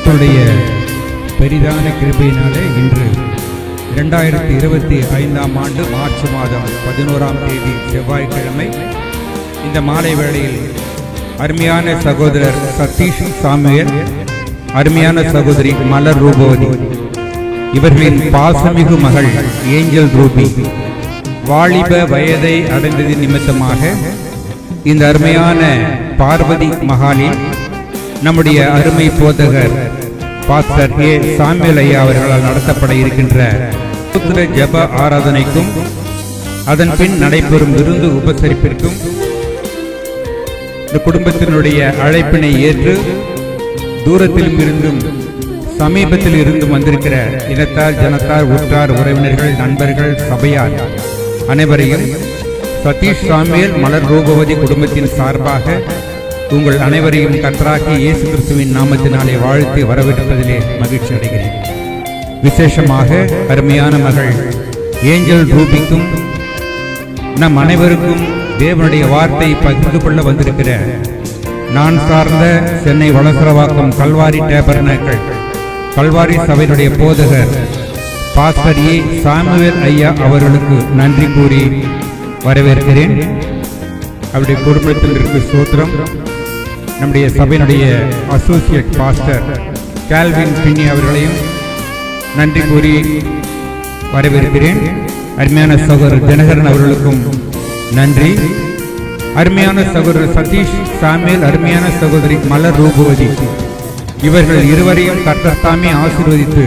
கர்த்தருடைய பெரிதான கிருபையினாலே இன்று 2025 ஆண்டு மார்ச் மாதம் 11ஆம் தேதி செவ்வாய்க்கிழமை இந்த மாலை வேளையில் அருமையான சகோதரர் சதீஷ் சாமுவேல், அருமையான சகோதரி மலர் ரூபவதி இவர்களின் பாசமிகு மகள் ஏஞ்சல் ரூபி வாலிப வயதை அடைந்தது நிமித்தமாக இந்த அருமையான பார்வதி மகாலில் நம்முடைய அருமை போதகர் பாஸ்டர் ஏ சாமுவேல் ஐயா அவர்களால் நடத்தப்பட இருக்கின்ற ஜெப ஆராதனைக்கும் அதன் பின் நடைபெறும் விருந்து உபசரிப்பிற்கும் இந்த குடும்பத்தினுடைய அழைப்பினை ஏற்று தூரத்திலும் இருந்தும் சமீபத்தில் இருந்தும் வந்திருக்கிற இனத்தார், ஜனத்தார், உற்றார், உறவினர்கள், நண்பர்கள், சபையார் அனைவரையும் சதீஷ் சாமுவேல் மலர் ரூபவதி குடும்பத்தின் சார்பாக உங்கள் அனைவரையும் கர்த்தராகிய இயேசு கிறிஸ்துவின் நாமத்தினாலே வாழ்த்தி வரவேற்பதிலே மகிழ்ச்சி அடைகிறேன். விசேஷமாக அருமையான மகள் ஏஞ்சல் ரூபிக்கும் நம் அனைவருக்கும் தேவனுடைய வார்த்தை பகிர்ந்து கொள்ள வந்திருக்கிற நான் சார்ந்த சென்னை வளசரவாக்கம் கல்வாரி டேபர்னேக்கிள் கல்வாரி சபையினுடைய போதகர் பாஸ்டர் ஏ சாமுவேல் ஐயா அவர்களுக்கு நன்றி கூறி வரவேற்கிறேன். அவருடைய குடும்பத்தினருக்கு ஸ்தோத்திரம். நம்முடைய சபையினுடைய அசோசியேட் பாஸ்டர் கால்வின் பின்னி அவர்களையும் நன்றி கூறி வரவேற்கிறேன். அருமையான சகோதரர் தினகரன் அவர்களுக்கும் நன்றி. அருமையான சகோதரர் சதீஷ் சாமுவேல், அருமையான சகோதரி மலர் ரூபவதி இவர்கள் இருவரையும் கர்த்தர் தாமே ஆசீர்வதித்து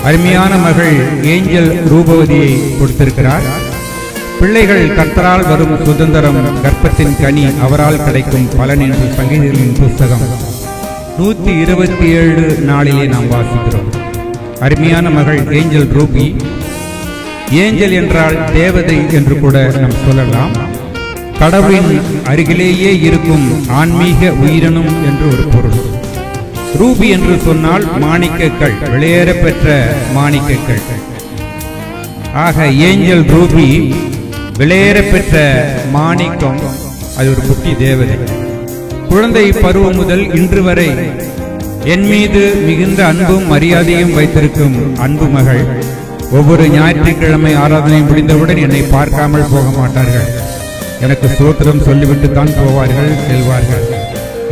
அருமையான மகள் ஏஞ்சல் ரூபவதியை கொடுத்திருக்கிறார். பிள்ளைகள் கர்த்தரால் வரும் சுதந்திரம், கர்ப்பத்தின் கனி அவரால் கிடைக்கும் பலன் என்று சங்கீதங்களின் புஸ்தகம் 127 நாளிலே நாம் வாசிக்கிறோம். அருமையான மகள் ஏஞ்சல் ரூபி. ஏஞ்சல் என்றால் தேவதை என்று கூட நாம் சொல்லலாம். கடவுளின் அருகிலேயே இருக்கும் ஆன்மீக உயிரினம் என்று ஒரு பொருள். ரூபி என்று சொன்னால் மாணிக்கங்கள், விலையேற பெற்ற மாணிக்கங்கள். ஆக ஏஞ்சல் ரூபி விலையேற பெற்ற மாணிக்கம். அது ஒரு குட்டி தேவதை. குழந்தை பருவம் முதல் இன்று வரை என் மீது மிகுந்த அன்பும் மரியாதையும் வைத்திருக்கும் அன்பு மகள். ஒவ்வொரு ஞாயிற்றுக்கிழமை ஆராதனை முடிந்தவுடன் என்னை பார்க்காமல் போக மாட்டார்கள். எனக்கு ஸ்தோத்திரம் சொல்லிவிட்டு தான் போவார்கள், செல்வார்கள்.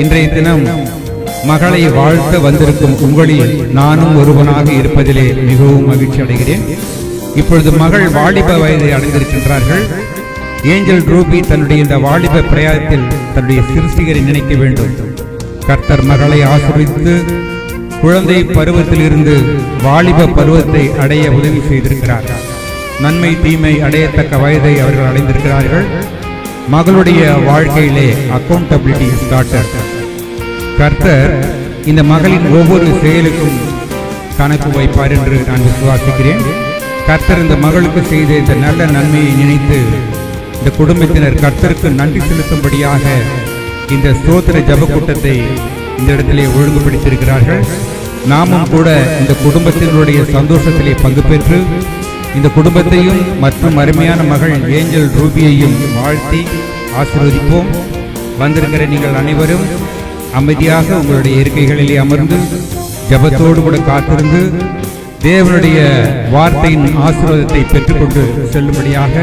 இன்றைய தினம் மகளை வாழ்த்த வந்திருக்கும் உங்களில் நானும் ஒருவனாக இருப்பதிலே மிகவும் மகிழ்ச்சி அடைகிறேன். இப்பொழுது மகள் வாலிப வயதை அடைந்திருக்கின்றார்கள். ஏஞ்சல் ரூபி தன்னுடைய இந்த வாலிப பிரயாணத்தில் தன்னுடைய சிருஷ்டிகரை நினைக்க வேண்டும். கர்த்தர் மகளை ஆசீர்வதித்து குழந்தை பருவத்தில் இருந்து வாலிப பருவத்தை அடைய உதவி செய்திருக்கிறார். நன்மை தீமை அடையத்தக்க வயதை அவர்கள் அடைந்திருக்கிறார்கள். மகளுடைய வாழ்க்கையிலே அக்கௌண்டபிலிட்டி ஸ்டார்டர். கர்த்தர் இந்த மகளின் ஒவ்வொரு செயலுக்கும் கணக்கு வைப்பார் என்று நான் விசுவாசிக்கிறேன். கர்த்தர் இந்த மகளுக்கு செய்த இந்த நல்ல நன்மையை நினைத்து இந்த குடும்பத்தினர் கர்த்தருக்கு நன்றி செலுத்தும்படியாக இந்த ஸ்தோத்திர ஜெப கூட்டத்தை இந்த இடத்திலே ஒழுங்குபடுத்தியிருக்கிறார்கள். நாமும் கூட இந்த குடும்பத்தினுடைய சந்தோஷத்திலே பங்கு பெற்று இந்த குடும்பத்தையும் மற்றும் அருமையான மகள் ஏஞ்சல் ரூபியையும் வாழ்த்தி ஆசீர்வதிப்போம். வந்திருக்கிற நீங்கள் அனைவரும் அமைதியாக உங்களுடைய இருக்கைகளிலே அமர்ந்து ஜெபத்தோடு கூட காத்திருந்து தேவனுடைய வார்த்தையின் ஆசீர்வாதத்தை பெற்றுக்கொண்டு செல்லும்படியாக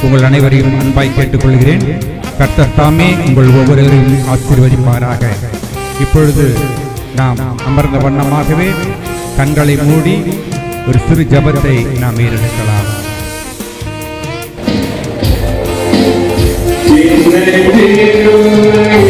உங்கள் அனைவரையும் அன்பாய் கேட்டுக்கொள்கிறேன். கர்த்தர் தாமே உங்கள் ஒவ்வொருவரையும் ஆசீர்வதிப்பாராக. இப்பொழுது நாம் அமர்ந்த வண்ணமாகவே கண்களை மூடி ஒரு சிறு ஜெபத்தை நாம் ஏறெடுக்கலாம். Amen.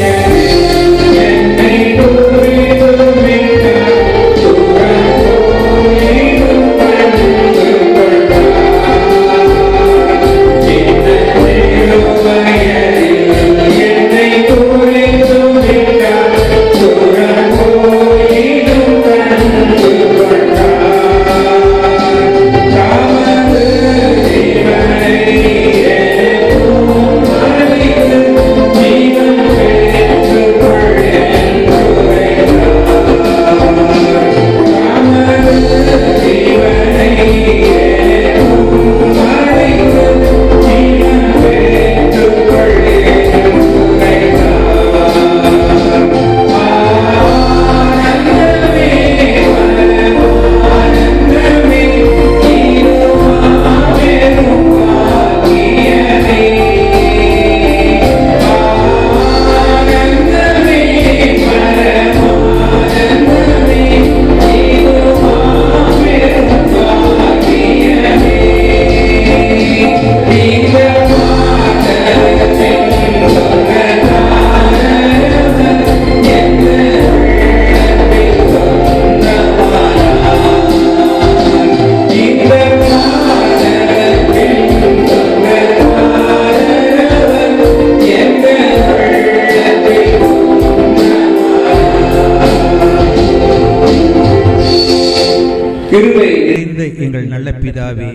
நல்ல பிதாவே,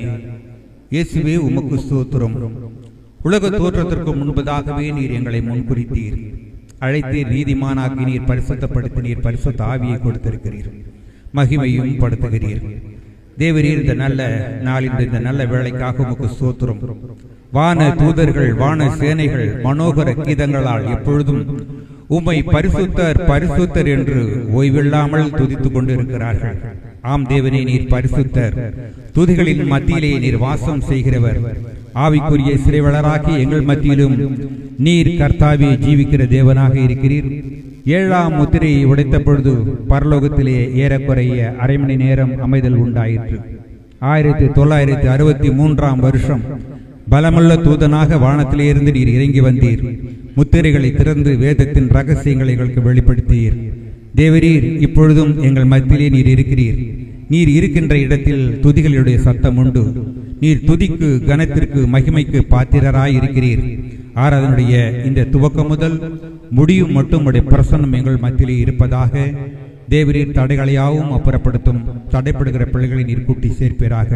இயேசுவே உமக்கு ஸ்தோத்திரம். உலக தோற்றத்திற்கு முன்பதாகவே நீர் எங்களை முன்குறித்தீர், அழைத்தீர், நீதிமானாக்கி நீர், பரிசுத்தப்படுத்தினீர், பரிசுத்த ஆவியை கொடுத்திருக்கிறீர், மகிமையும் படுத்துகிறீர். தேவரீர், இந்த நல்ல நாளில் இந்த நல்ல வேளைக்காக உமக்கு ஸ்தோத்திரம். வான தூதர்கள், வான சேனைகள் மனோகர கீதங்களால் எப்பொழுதும் உம்மை பரிசுத்தர் பரிசுத்தர் என்று ஓய்வில்லாமல் துதித்துக் கொண்டிருக்கிறார்கள். ஆம் தேவனே, நீர் பரிசுத்தர். துதிகளின் மத்தியிலே நீர் வாசம் செய்கிறவர். ஆவிக்குரிய சிறைவளராகி எங்கள் மத்தியிலும் நீர் கர்த்தாவே ஜீவிக்கிற தேவனாக இருக்கிறீர். 7ஆம் முத்திரையை உடைத்த பொழுது பரலோகத்திலே ஏறக்குறைய அரை மணி நேரம் அமைதல் உண்டாயிற்று. 1963ஆம் வருஷம் பலமுள்ள தூதனாக வானத்திலே இருந்து நீர் இறங்கி வந்தீர். முத்திரைகளை திறந்து வேதத்தின் ரகசியங்களை எங்களுக்கு வெளிப்படுத்தீர். தேவரீர், இப்பொழுதும் எங்கள் மத்தியிலே நீர் இருக்கிறீர். நீர் இருக்கின்ற இடத்தில் துதிகளுடைய சத்தம் உண்டு. நீர் துதிக்கு, கனத்திற்கு, மகிமைக்கு பாத்திரராய் இருக்கிறீர். ஆராதனுடைய இந்த துவக்கம் முதல் முடியும் மட்டும் உடைய பிரசன்னம் எங்கள் மத்தியிலே இருப்பதாக. தேவரீர், தடைகளையாவும் அப்புறப்படுத்தும். தடைப்படுகிற பிள்ளைகளை நீர் கூட்டி சேர்ப்பீராக.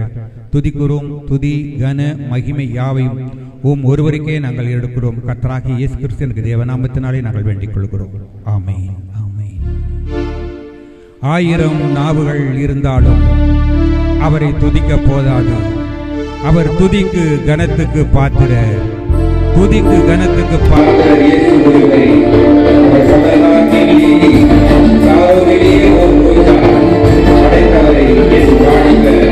துதிக்கிறோம். துதி, கன, மகிமை யாவையும் ஒருவருக்கே நாங்கள் எடுக்கிறோம். கர்த்தராகிய இயேசு கிறிஸ்துவின் தேவநாமத்தினாலே நாங்கள் வேண்டிக் கொள்கிறோம். ஆமென், ஆமென். 1000 நாவுகள் இருந்தாலும் அவரை துதிக்க போதாது. அவர் துதிக்கு, கனத்துக்கு பாத்திர. துதிக்கு, கனத்துக்கு பாத்திர இயேசு ஒருவரே. Yeah.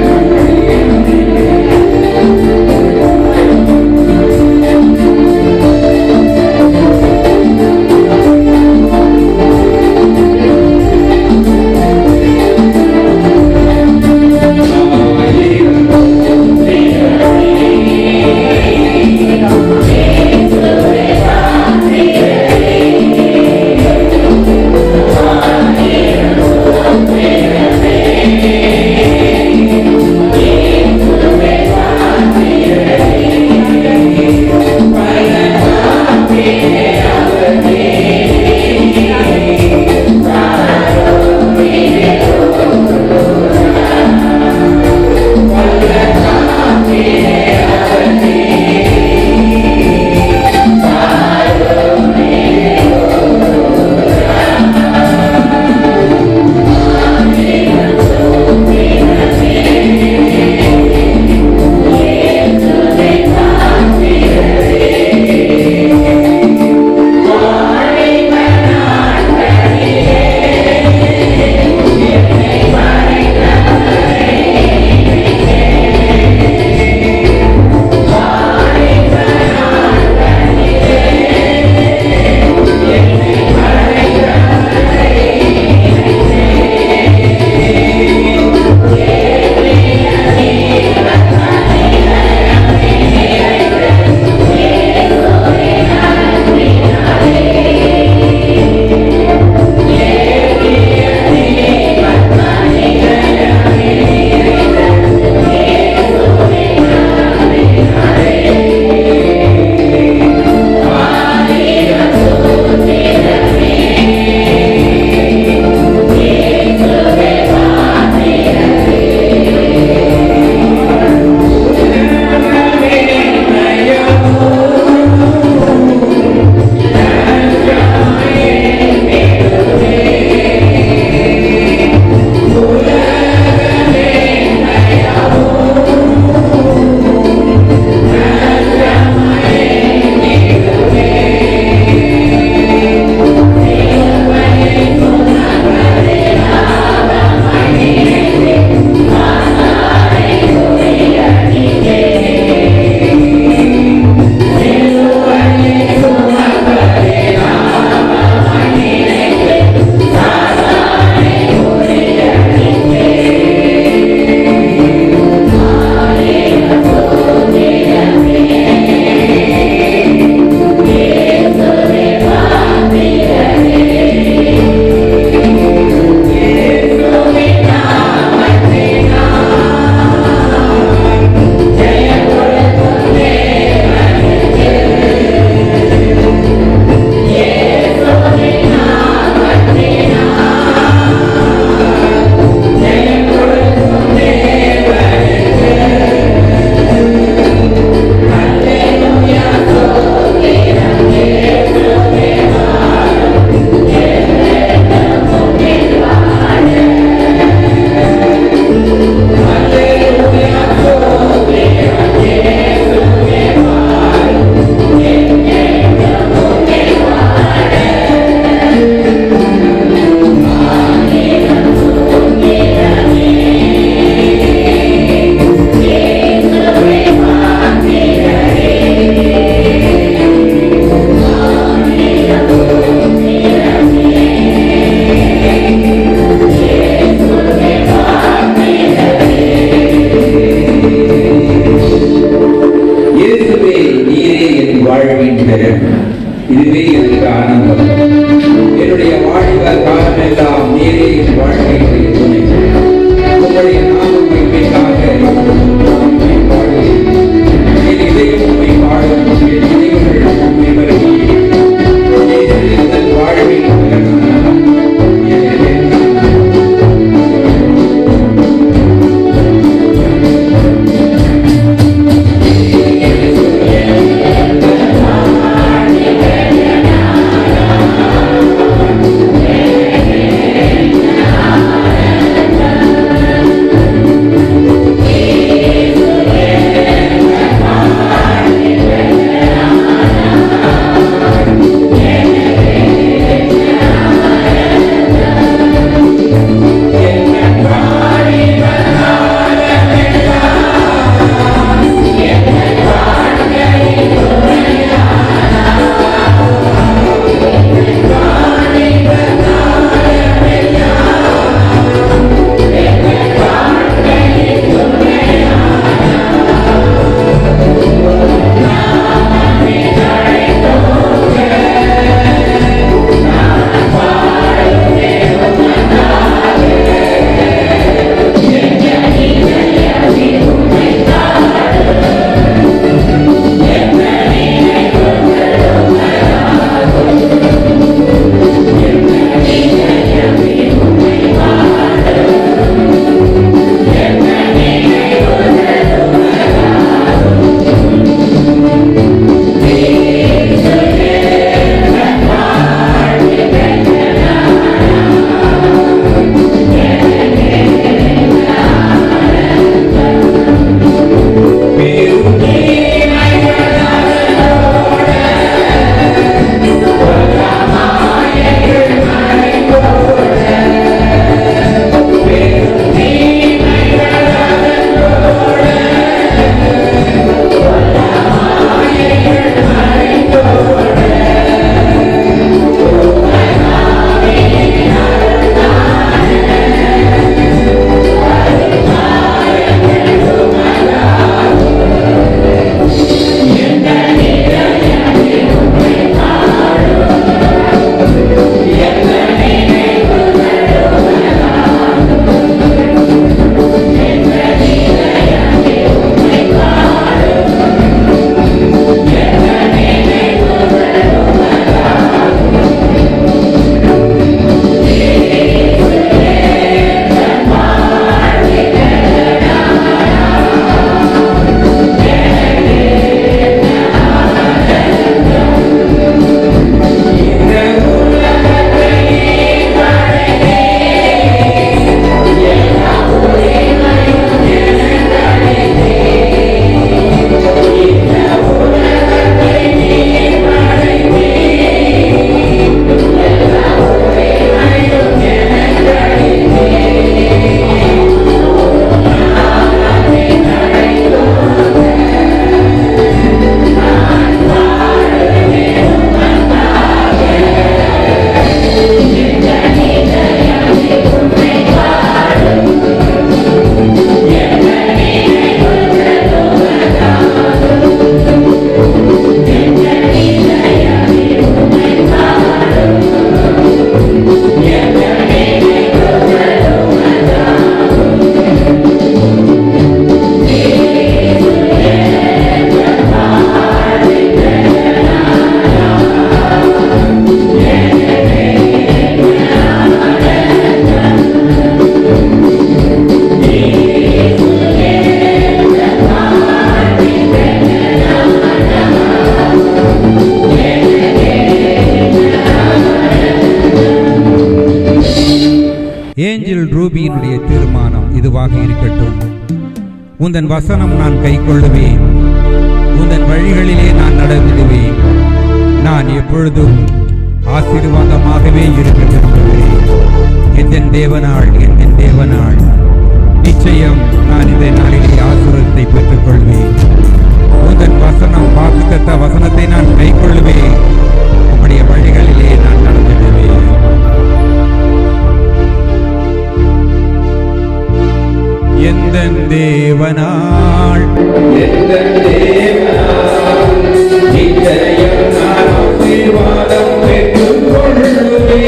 வாழ்வின் பெயர். இதுவே எனக்கு ஆனந்தம். என்னுடைய வாலிப காலமெல்லாம் நீரே என் வாழ்க்கையுடைய துணை. உங்களுடைய நாமம் மகிமைக்காக உம்மை பாடுவேன். என் இதயம் உம்மை பாடும். என் இதயங்கள் உம்மை வருகிறேன். என் வாழ்வின் பெயர். ஏஞ்சல் ரூபியினுடைய தீர்மானம் இதுவாக இருக்கட்டும். உந்தன் வசனம் நான் கைக்கொள்ளுவேன், உந்தன் வழிகளிலே நான் நடந்திடுவேன். நான் எப்பொழுதும் ஆசீர்வாதமாகவே இருக்க விரும்புகிறேன். என் தேவனாள், என் தேவனாள், நிச்சயம் நான் இந்த நாளிலே ஆசீர்வாதத்தை பெற்றுக் கொள்வேன். உந்தன் வசனம், வாக்குத்தத்த வசனத்தை நான் கைக்கொள்ளுவேன். உம்முடைய வழிகளிலே நான் நடந்திடுவேன். எந்தன் தேவனாள், எந்தன் தேவனாள், நிச்சயம் ஆசீர்வாதம் பெற்றுக் கொள்ளுவே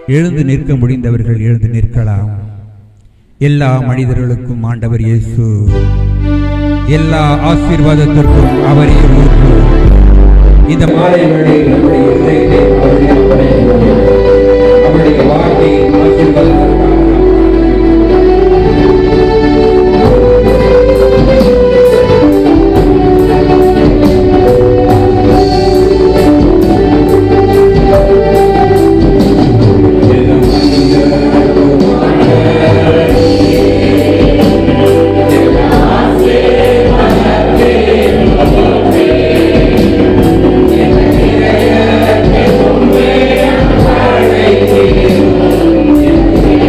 எழுந்து நிற்க முடிந்தவர்கள் எழுந்து நிற்கலாம். எல்லா மனிதர்களுக்கும் ஆண்டவர் இயேசு, எல்லா ஆசீர்வாதத்திற்கும் அவரே ஊற்று. இந்த மாலை வேளையில் நம்முடைய இதயத்தை அவருடைய வார்த்தையின் ஆசீர்வாதத்திற்காக Yeah.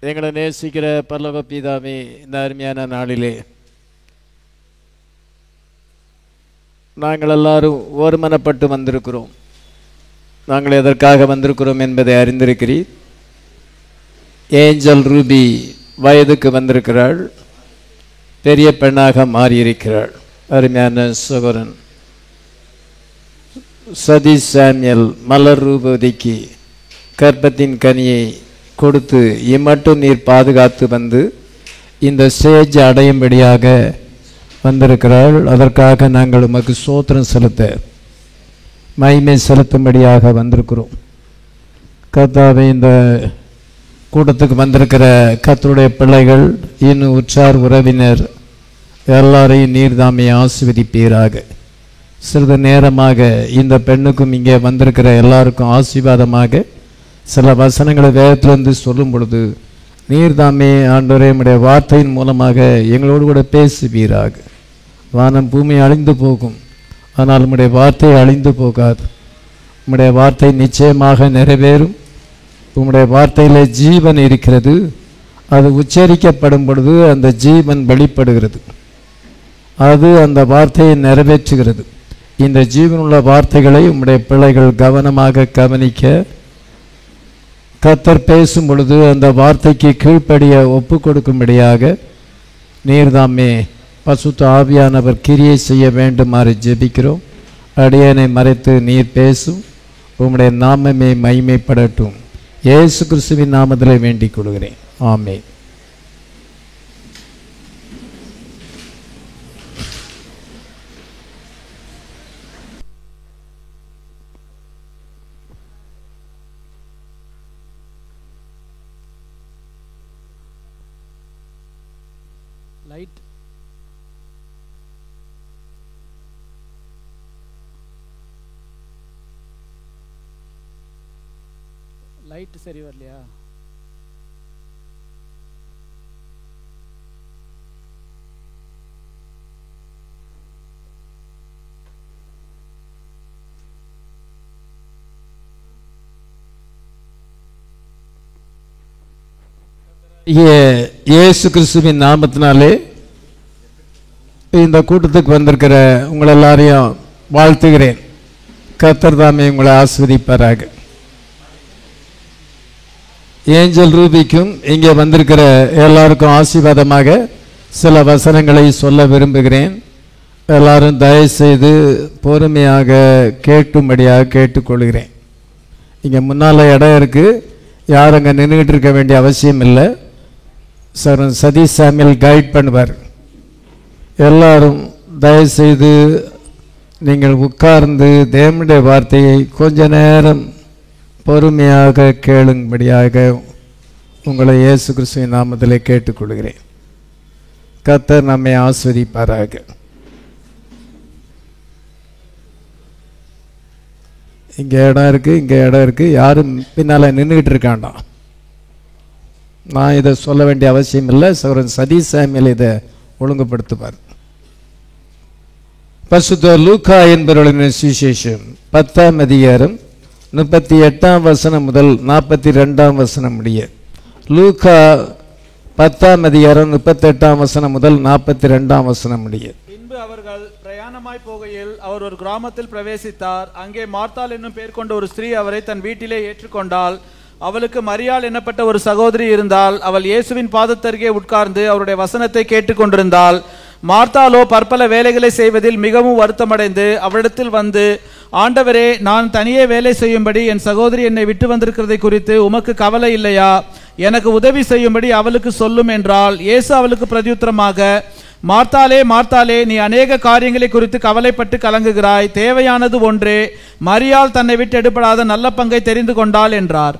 எங்களை நேசிக்கிற பரலோக பிதாவே, இந்த அருமையான நாளிலே நாங்கள் எல்லாரும் ஒருமனப்பட்டு வந்திருக்கிறோம். நாங்கள் எதற்காக வந்திருக்கிறோம் என்பதை அறிந்திருக்கிறீர். ஏஞ்சல் ரூபி வயதுக்கு வந்திருக்கிறாள், பெரிய பெண்ணாக மாறியிருக்கிறாள். அருமையான சகோதரன் சதீஷ் சாமியல் மலர் ரூபதிக்கு கர்ப்பத்தின் கனியை கொடுத்து இம்மட்டும் நீர் பாதுகாத்து வந்து இந்த ஸ்டேஜ் அடையும்படியாக வந்திருக்கிறாள். அதற்காக நாங்கள் உமக்கு ஸ்தோத்திரம் செலுத்த, மகிமை செலுத்தும்படியாக வந்திருக்கிறோம். கர்த்தாவே, இந்த கூட்டத்துக்கு வந்திருக்கிற கர்த்தருடைய பிள்ளைகள், இன்னும் உற்றார் உறவினர் எல்லாரையும் நீர்தாமே ஆசீர்வதிப்பீராக. சிறிது நேரமாக இந்த பெண்ணுக்கும் இங்கே வந்திருக்கிற எல்லாருக்கும் ஆசீர்வாதமாக சில வசனங்களை வேதத்திலிருந்து சொல்லும் பொழுது நீர்தாமே ஆண்டவரே உம்முடைய வார்த்தையின் மூலமாக எங்களோடு கூட பேசுவீராக. வானம் பூமி அழிந்து போகும், ஆனால் உம்முடைய வார்த்தை அழிந்து போகாது. உம்முடைய வார்த்தை நிச்சயமாக நிறைவேறும். உம்முடைய வார்த்தையிலே ஜீவன் இருக்கிறது. அது உச்சரிக்கப்படும் பொழுது அந்த ஜீவன் வெளிப்படுகிறது. அது அந்த வார்த்தையை நிறைவேற்றுகிறது. இந்த ஜீவனுள்ள வார்த்தைகளை உம்முடைய பிள்ளைகள் கவனமாக கவனிக்க, கர்த்தர் பேசும் பொழுது அந்த வார்த்தைக்கு கீழ்ப்படிய ஒப்பு கொடுக்கும்படியாக நீர்தாமே பசுத்த ஆவியானவர் கிரியை செய்ய வேண்டுமாறு ஜெபிக்கிறோம். அடியனை மறைத்து நீர் பேசும். உம்முடைய நாமமே மகிமைப்படட்டும். இயேசு கிறிஸ்துவின் நாமத்திலே வேண்டிக் கொள்கிறேன். ஆமென். லைட் லைட் சரி வரலையா? இயேசு கிறிஸ்துவின் நாமத்தினாலே இந்த கூட்டத்துக்கு வந்திருக்கிற உங்களை எல்லாரையும் வாழ்த்துகிறேன். கர்த்தர் தாமே உங்களை ஆசீர்வதிப்பாராக. ஏஞ்சல் ரூபிக்கும் இங்கே வந்திருக்கிற எல்லாருக்கும் ஆசீர்வாதமாக சில வசனங்களை சொல்ல விரும்புகிறேன். எல்லாரும் தயவுசெய்து பொறுமையாக கேட்கும்படியாக கேட்டுக்கொள்கிறேன். இங்கே முன்னால் இடம் இருக்குது, யாரும் அங்கே நின்றுக்கிட்டு இருக்க வேண்டிய அவசியம் இல்லை. சார் சதீஷ் சாமியல் கைட் பண்ணுவார். எல்லாரும் தயவுசெய்து நீங்கள் உட்கார்ந்து தேவனுடைய வார்த்தையை கொஞ்ச நேரம் பொறுமையாக கேளும்படியாக உங்களை இயேசு கிறிஸ்துவின் நாமத்திலே கேட்டுக்கொள்கிறேன். கர்த்தர் நம்மை ஆசீர்வதிப்பாராக. இங்கே இடம் இருக்குது, இங்கே இடம் இருக்குது, யாரும் பின்னால் நின்றுக்கிட்டு இருக்காண்டாம். நான் இதை சொல்ல வேண்டிய அவசியம் இல்லை. சகோதரன் சதீஷ் சாமியல் இதை ஒழுங்குபடுத்துவார். பரிசுத்த லூக்கா என்பவர்களின் சுவிசேஷம் 10ஆம் அதிகாரம் 38ஆம் வசனம் முதல் 42ஆம் வசனம் முடிய. லூக்கா 10ஆம் அதிகாரம் 38ஆம் வசனம் முதல் 42ஆம் வசனம் முடிய. பின்பு அவர்கள் பிரயாணமாய் போகையில் அவர் ஒரு கிராமத்தில் பிரவேசித்தார். அங்கே மார்த்தாள் என்னும் பேர் கொண்ட ஒரு ஸ்திரீ அவரை தன் வீட்டிலே ஏற்றுக்கொண்டாள். அவளுக்கு மரியாள் என்னப்பட்ட ஒரு சகோதரி இருந்தாள். அவள் இயேசுவின் பாதத்தருகே உட்கார்ந்து அவருடைய வசனத்தை கேட்டுக்கொண்டிருந்தாள். மார்த்தாளோ பற்பல வேலைகளை செய்வதில் மிகவும் வருத்தமடைந்து அவரிடத்தில் வந்து, ஆண்டவரே, நான் தனியே வேலை செய்யும்படி என் சகோதரி என்னை விட்டு வந்திருக்கிறதை குறித்து உமக்கு கவலை இல்லையா? எனக்கு உதவி செய்யும்படி அவளுக்கு சொல்லும் என்றால். இயேசு அவளுக்கு பிரதியுத்தரமாக, மார்த்தாளே, மார்த்தாளே, நீ அநேக காரியங்களை குறித்து கவலைப்பட்டு கலங்குகிறாய். தேவையானது ஒன்றே. மரியாள் தன்னை விட்டு எடுபடாத நல்ல பங்கை தெரிந்து கொண்டாள் என்றார்.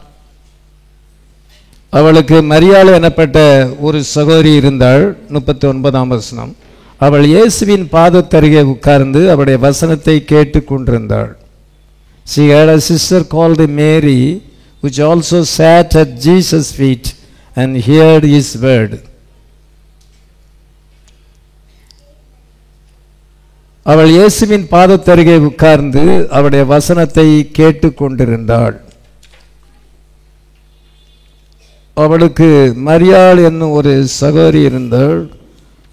அவளுக்கு மரியாள் எனப்பட்ட ஒரு சகோதரி இருந்தாள். 39ஆம் வசனம். அவள் இயேசுவின் பாதத்தருகே உட்கார்ந்து அவருடைய வசனத்தை கேட்டுக்கொண்டிருந்தாள். She had a sister called Mary, which also sat at Jesus' feet and heard his word. அவள் இயேசுவின் பாதத்தருகே உட்கார்ந்து அவருடைய வசனத்தை கேட்டுக்கொண்டிருந்தாள். அவளுக்கு மரியாள் என்னும் ஒரு சகோதரி இருந்தாள்.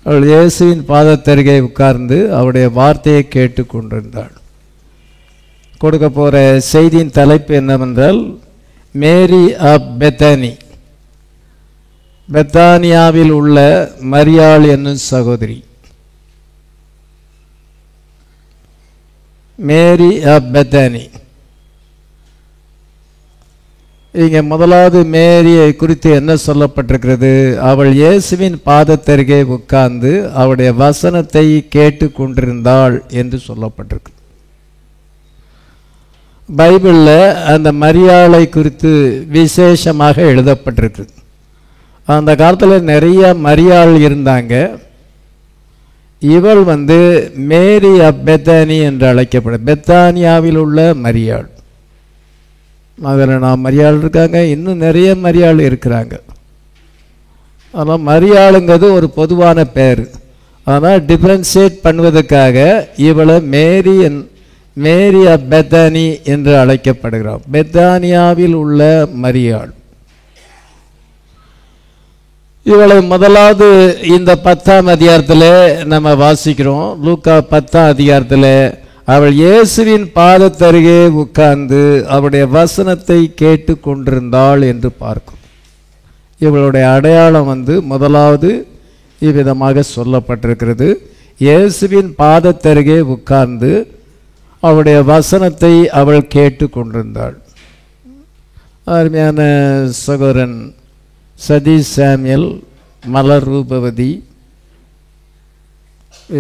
அவள் இயேசுவின் பாதத்தருகே உட்கார்ந்து அவருடைய வார்த்தையை கேட்டு கொண்டிருந்தாள். கொடுக்க போகிற செய்தியின் தலைப்பு என்னவென்றால் மேரி ஆஃப் பெத்தானி, பெத்தானியாவில் உள்ள மரியாள் என்னும் சகோதரி. மேரி ஆஃப் பெத்தானி. இங்கே முதலாவது மேரியை குறித்து என்ன சொல்லப்பட்டிருக்கிறது? அவள் இயேசுவின் பாதத்தருகே உட்கார்ந்து அவருடைய வசனத்தை கேட்டு கொண்டிருந்தாள் என்று சொல்லப்பட்டிருக்கு. பைபிளில் அந்த மரியாளை குறித்து விசேஷமாக எழுதப்பட்டிருக்கு. அந்த காலத்தில் நிறைய மரியாள் இருந்தாங்க. இவள் மேரி ஆஃப் பெத்தானி என்று அழைக்கப்படும், பெத்தானியாவில் உள்ள மரியாள். அதில் நான் மரியாள் இருக்காங்க, இன்னும் நிறைய மரியாள் இருக்கிறாங்க. ஆனால் மரியாளுங்கிறது ஒரு பொதுவான பேர். ஆனால் டிஃப்ரென்ஷியேட் பண்ணுவதற்காக இவளை மேரி ஆஃப் பெத்தானி என்று அழைக்கப்படுகிறார். பெத்தானியாவில் உள்ள மரியாள். இவளை முதலாவது இந்த 10ஆம் அதிகாரத்தில் நம்ம வாசிக்கிறோம். லூக்கா 10ஆம் அதிகாரத்தில் அவள் இயேசுவின் பாதத்தருகே உட்கார்ந்து அவருடைய வசனத்தை கேட்டு கொண்டிருந்தாள் என்று பார்க்கும். இவளுடைய அடையாளம் முதலாவது இவ்விதமாக சொல்லப்பட்டிருக்கிறது. இயேசுவின் பாதத்தருகே உட்கார்ந்து அவருடைய வசனத்தை அவள் கேட்டு கொண்டிருந்தாள். அருமையான சகோதரன் சதீஷ் சாமியல், மலர் ரூபவதி,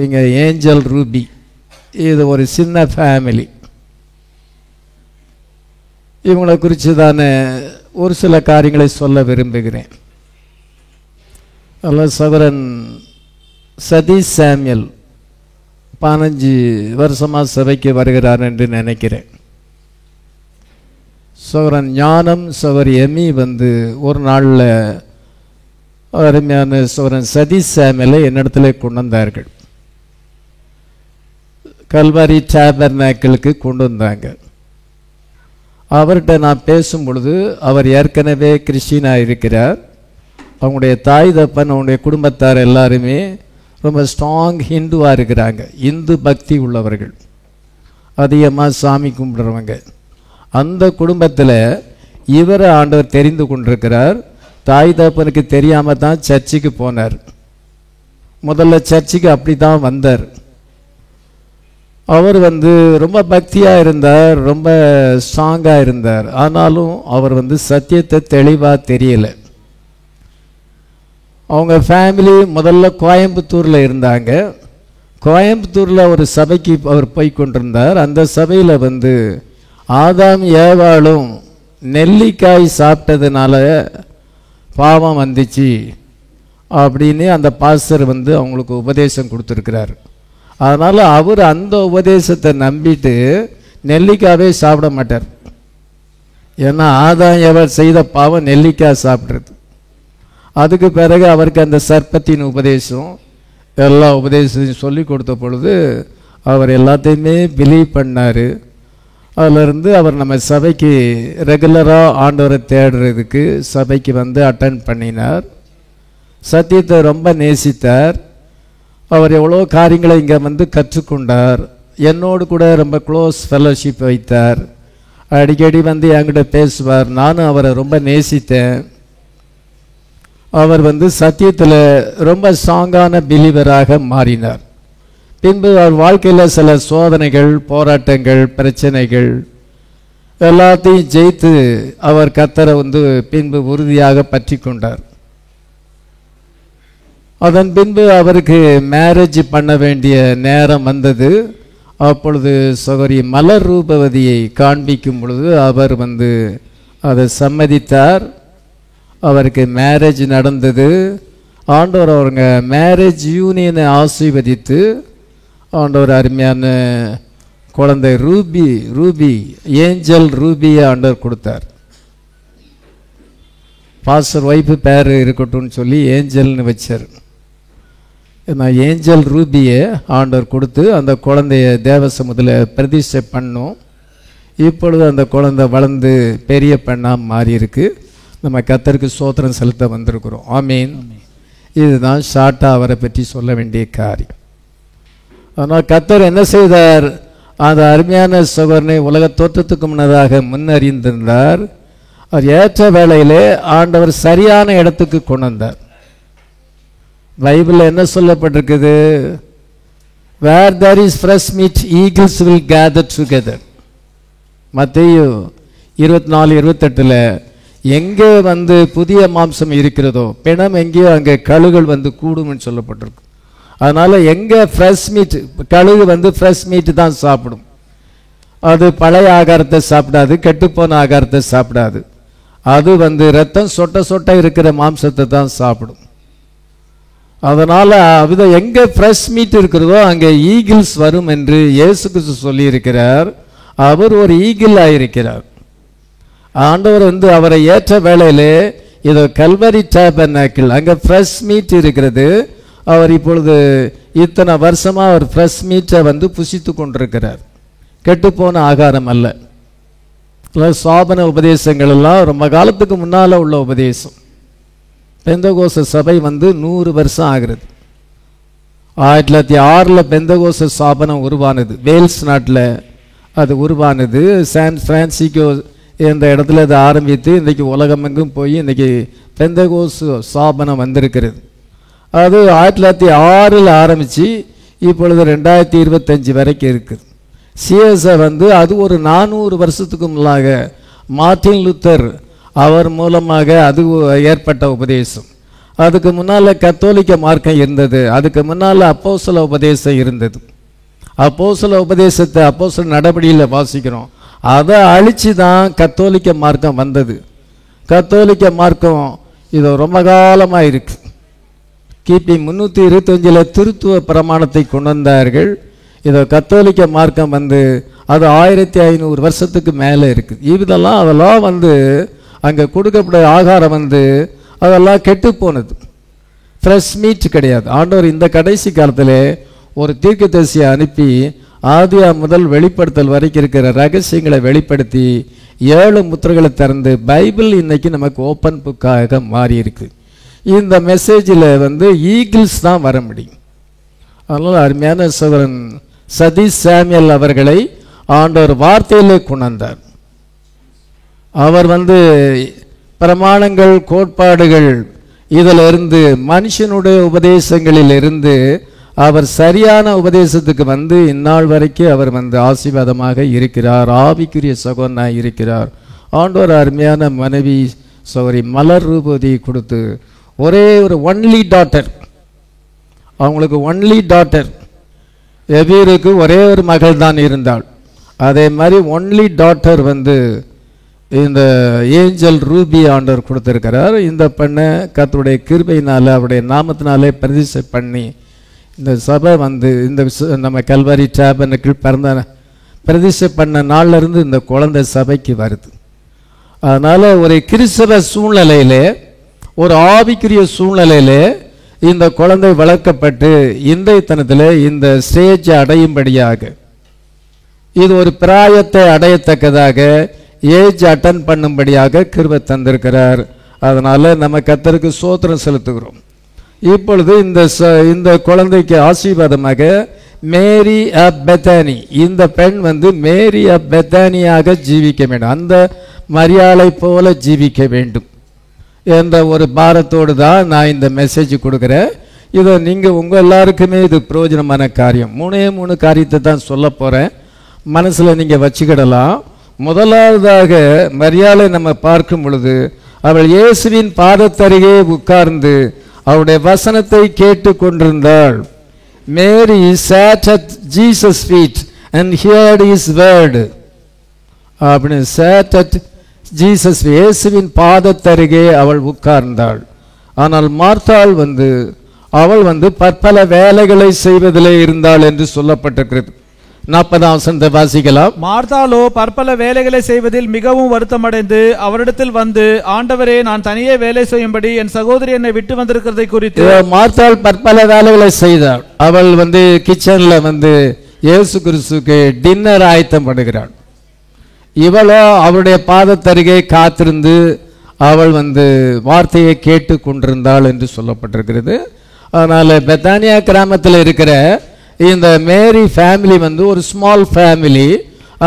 இங்கே ஏஞ்சல் ரூபி, இது ஒரு சின்ன ஃபேமிலி. இவங்களை குறித்து தான ஒரு சில காரியங்களை சொல்ல விரும்புகிறேன். அதில் சகோதரன் சதீஷ் சாமியல் 15 வருஷமாக சபைக்கு வருகிறார் என்று நினைக்கிறேன். சகோதரன் ஞானம், சகோதரி எமி ஒரு நாளில் அருமையான சகோதரன் சதீஷ் சாமியலை என்னிடத்துல கொண்டு வந்தார்கள். கல்வாரி டேபர்நாக்கிளுக்கு கொண்டு வந்தாங்க. அவர்கிட்ட நான் பேசும் பொழுது அவர் ஏற்கனவே கிறிஸ்டியனாக இருக்கிறார். அவங்களுடைய தாய் தப்பன், அவங்களுடைய குடும்பத்தார் எல்லாருமே ரொம்ப ஸ்ட்ராங் ஹிந்துவாக இருக்கிறாங்க. இந்து பக்தி உள்ளவர்கள், அதிகமாக சாமி கும்பிடுறவங்க. அந்த குடும்பத்தில் இவரை ஆண்டவர் தெரிந்து கொண்டிருக்கிறார். தாய் தப்பனுக்கு தெரியாமல் தான் சர்ச்சுக்கு போனார். முதல்ல சர்ச்சுக்கு அப்படி தான் வந்தார். அவர் ரொம்ப பக்தியாக இருந்தார், ரொம்ப ஸ்ட்ராங்காக இருந்தார். ஆனாலும் அவர் சத்தியத்தை தெளிவாக தெரியலை. அவங்க ஃபேமிலி முதல்ல கோயம்புத்தூரில் இருந்தாங்க. கோயம்புத்தூரில் ஒரு சபைக்கு அவர் போய் கொண்டிருந்தார். அந்த சபையில் ஆதாம் ஏவாளும் நெல்லிக்காய் சாப்பிட்டதுனால பாவம் வந்துச்சு அப்படின்னு அந்த பாஸ்டர் அவங்களுக்கு உபதேசம் கொடுத்துருக்கிறார். அதனால் அவர் அந்த உபதேசத்தை நம்பிட்டு நெல்லிக்காவே சாப்பிட மாட்டார். ஏன்னா ஆதாம் ஏவாள் செய்த பாவம் நெல்லிக்காய் சாப்பிட்றது. அதுக்கு பிறகு அவருக்கு அந்த சர்ப்பத்தின் உபதேசம், எல்லா உபதேசத்தையும் சொல்லி கொடுத்த பொழுது அவர் எல்லாத்தையுமே பிலீவ் பண்ணார். அதிலிருந்து அவர் நம்ம சபைக்கு ரெகுலராக ஆண்டவரை தேடுறதுக்கு சபைக்கு அட்டன் பண்ணினார். சத்தியத்தை ரொம்ப நேசித்தார். அவர் எவ்வளோ காரியங்களை இங்கே கற்றுக்கொண்டார். என்னோடு கூட ரொம்ப க்ளோஸ் ஃபெல்லோஷிப் வைத்தார். அடிக்கடி என்கிட்ட பேசுவார். நானும் அவரை ரொம்ப நேசித்தேன். அவர் சத்தியத்தில் ரொம்ப ஸ்ட்ராங்கான பிலீவராக மாறினார். பின்பு அவர் வாழ்க்கையில் சில சோதனைகள், போராட்டங்கள், பிரச்சனைகள் எல்லாத்தையும் ஜெயித்து அவர் கர்த்தரை பின்பு உறுதியாக பற்றி கொண்டார். அதன் பின்பு அவருக்கு மேரேஜ் பண்ண வேண்டிய நேரம் வந்தது. அப்பொழுது சகோதரி மலர் ரூபவதியை காண்பிக்கும் பொழுது அவர் அதை சம்மதித்தார். அவருக்கு மேரேஜ் நடந்தது. ஆண்டவர் அவருங்க மேரேஜ் யூனியனை ஆசீர்வதித்து ஆண்டவர் அருமையான குழந்தை ரூபி ஏஞ்சல் ரூபியை ஆண்டவர் கொடுத்தார். பாஸ்டர் ஒய்ஃபு பேர் இருக்கட்டும்னு சொல்லி ஏஞ்சல்னு வச்சார். நான் ஏஞ்சல் ரூபியை ஆண்டவர் கொடுத்து அந்த குழந்தைய தேவசமூகத்தில் பிரதிஷ்டை பண்ணோம். இப்பொழுது அந்த குழந்தை வளர்ந்து பெரிய பெண்ணாக மாறி இருக்கு. நம்ம கர்த்தருக்கு ஸ்தோத்திரம் செலுத்த வந்திருக்கிறோம். ஆமீன். இதுதான் ஷார்ட்டாக அவரை பற்றி சொல்ல வேண்டிய காரியம். ஆனால் கர்த்தர் என்ன செய்தார்? அந்த அருமையான சகோதரனை உலக தோற்றத்துக்கு முன்னதாக முன்னறிந்திருந்தார். அவர் ஏற்ற வேளையிலே ஆண்டவர் சரியான இடத்துக்கு கொண்டு வந்தார். பைபிளில் என்ன சொல்லப்பட்டிருக்குது? Where there is fresh meat eagles will gather together. மத்தேயு 24:28 எங்கே புதிய மாம்சம் இருக்கிறதோ, பிணம் எங்கேயோ அங்கே கழுகுகள் கூடும்னு சொல்லப்பட்டிருக்கு. அதனால் எங்கே ஃப்ரெஷ் மீட், கழுகு ஃப்ரெஷ் மீட் தான் சாப்பிடும். அது பழைய ஆகாரத்தை சாப்பிடாது, கெட்டுப்போன ஆகாரத்தை சாப்பிடாது. அது ரத்தம் சொட்ட சொட்ட இருக்கிற மாம்சத்தை தான் சாப்பிடும். அதனால் அது எங்கே ஃப்ரெஷ் மீட் இருக்கிறதோ அங்கே ஈகிள்ஸ் வரும் என்று இயேசு கிறிஸ்து சொல்லியிருக்கிறார். அவர் ஒரு ஈகிள் ஆயிருக்கிறார். ஆண்டவர் அவரை ஏற்ற வேளையிலே இதோ கல்வரி டேபர்னாக்கிள் அங்கே ஃப்ரெஷ் மீட் இருக்கிறது. அவர் இப்பொழுது இத்தனை வருஷமாக அவர் ஃப்ரெஷ் மீட்டை புசித்து கொண்டிருக்கிறார். கெட்டுப்போன ஆகாரம் அல்ல. சாபன உபதேசங்கள் எல்லாம் ரொம்ப காலத்துக்கு முன்னால் உள்ள உபதேசம். பெந்தகோஸ்த சபை 100 வருஷம் ஆகிறது. 1906 பெந்தகோஸ்த ஸ்தாபனம் உருவானது. வேல்ஸ் நாட்டில் அது உருவானது. சான் பிரான்சிஸ்கோ என்ற இடத்துல அதை ஆரம்பித்து இன்றைக்கி உலகமெங்கும் போய் இன்றைக்கி பெந்தகோஸ்து ஸ்தாபனம் வந்திருக்கிறது. அது 1906 ஆரம்பித்து இப்பொழுது 2025 வரைக்கும் இருக்குது. சிஎஸ்ஐ அது ஒரு 400 வருஷத்துக்கு முன்னாக மார்ட்டின் லூத்தர் அவர் மூலமாக அது ஏற்பட்ட உபதேசம். அதுக்கு முன்னால் கத்தோலிக்க மார்க்கம் இருந்தது. அதுக்கு முன்னால் அப்போஸ்தல உபதேசம் இருந்தது. அப்போஸ்தல உபதேசத்தை அப்போஸ்தல நடபடியில் வாசிக்கிறோம். அதை அழித்து தான் கத்தோலிக்க மார்க்கம் வந்தது. கத்தோலிக்க மார்க்கம் இது ரொம்ப காலமாக இருக்கு. கிபி 325 திருத்துவ பிரமாணத்தை கொண்டு வந்தார்கள். இதை கத்தோலிக்க மார்க்கம் அது 1500 வருஷத்துக்கு மேலே இருக்குது. இதெல்லாம் அதெல்லாம் அங்கே கொடுக்கப்பட்ட ஆகாரம் அதெல்லாம் கெட்டு போனது. ஃப்ரெஷ் மீட் கிடையாது. ஆண்டவர் இந்த கடைசி காலத்தில் ஒரு தீர்க்கதரிசியை அனுப்பி ஆதியா முதல் வெளிப்படுத்தல் வரைக்கும் இருக்கிற ரகசியங்களை வெளிப்படுத்தி 7 முத்திரைகளை திறந்து பைபிள் இன்னைக்கு நமக்கு ஓப்பன் புக்காக மாறி இருக்கு. இந்த மெசேஜில் ஈகிள்ஸ் தான் வர முடியும். அதனால் அருமையான சகோதரன் சதீஷ் சாமியல் அவர்களை ஆண்டவர் வார்த்தையிலே கொண்டாந்தார். அவர் பிரமாணங்கள் கோட்பாடுகள் இதில் இருந்து மனுஷனுடைய உபதேசங்களில் இருந்து அவர் சரியான உபதேசத்துக்கு இந்நாள் வரைக்கும் அவர் ஆசீர்வாதமாக இருக்கிறார். ஆவிக்குரிய சகோதரனாக இருக்கிறார். ஆண்டவர் அருமையான மனைவி சகோதரி மலர் ரூபதி கொடுத்து ஒரே ஒரு ஒன்லி டாட்டர், அவங்களுக்கு ஒன்லி டாட்டர், எவீருக்கு ஒரே ஒரு மகள் தான் இருந்தாள். அதே மாதிரி ஒன்லி டாட்டர் இந்த ஏஞ்சல் ரூபி ஆண்டவர் கொடுத்திருக்கிறார். இந்த பெண்ணை கர்த்தருடைய கிருபையினால அவருடைய நாமத்தினாலே பிரதிஷ்டை பண்ணி இந்த சபை இந்த நம்ம கல்வரி டேபர்னாக்கிள் பிறந்த பிரதிஷ்டை பண்ண நாள்ல இருந்து இந்த குழந்தை சபைக்கு வருது. அதனால ஒரு கிறிஸ்தவ சூழ்நிலையிலே, ஒரு ஆவிக்குரிய சூழ்நிலையிலே இந்த குழந்தை வளர்க்கப்பட்டு இன்றைய தினத்தில் இந்த ஸ்டேஜை அடையும்படியாக, இது ஒரு பிராயத்தை அடையத்தக்கதாக ஏஜ் அட்டன் பண்ணும்படியாக கிருபை தந்திருக்கிறார். அதனால நம்ம கர்த்தருக்கு ஸ்தோத்திரம் செலுத்துகிறோம். இப்பொழுது இந்த குழந்தைக்கு ஆசீர்வாதமாக மேரி ஆஃப் பெத்தானி, இந்த பெண் மேரி ஆஃப் பெத்தானியாக ஜீவிக்க வேண்டும், அந்த மரியாளை போல ஜீவிக்க வேண்டும் என்ற ஒரு பாரத்தோடு தான் நான் இந்த மெசேஜ் கொடுக்குறேன். இதை நீங்கள் உங்கள் எல்லாருக்குமே இது பிரயோஜனமான காரியம். 3 காரியத்தை தான் சொல்ல போகிறேன், மனசில் நீங்கள் வச்சுக்கிடலாம். முதலாவதாக மரியாளை நம்ம பார்க்கும் பொழுது அவள் இயேசுவின் பாதத்தருகே உட்கார்ந்து அவருடைய வசனத்தை கேட்டு கொண்டிருந்தாள். மேரி sat at Jesus' feet and heard his word. அப்படின்னு sat at Jesus, இயேசுவின் பாதத்தருகே அவள் உட்கார்ந்தாள். ஆனால் மார்த்தாள் அவள் பற்பல வேலைகளை செய்வதிலே இருந்தாள் என்று சொல்லப்பட்டிருக்கிறது. 40ஆம் வசனத்தை வாசிக்கலாம். மார்த்தாளோ பற்பல வேலைகளை செய்வதில் மிகவும் வருத்தமடைந்து அவரிடத்தில் ஆண்டவரே, நான் தனியே வேலை செய்யும்படி என் சகோதரி என்னை விட்டு வந்திருக்கிறதை குறித்து. மார்த்தாள் பற்பல வேலைகளை செய்தாள். அவள் கிச்சன்ல இயேசு கிறிஸ்துக்கு டின்னர் ஆயத்தம் பண்ணுகிறாள். இவளோ அவருடைய பாதத்தருகே காத்திருந்து அவள் வார்த்தையை கேட்டு கொண்டிருந்தாள் என்று சொல்லப்பட்டிருக்கிறது. அதனால் பெத்தானியா கிராமத்தில் இருக்கிற இந்த மேரி ஃபேமிலி ஒரு ஸ்மால் ஃபேமிலி.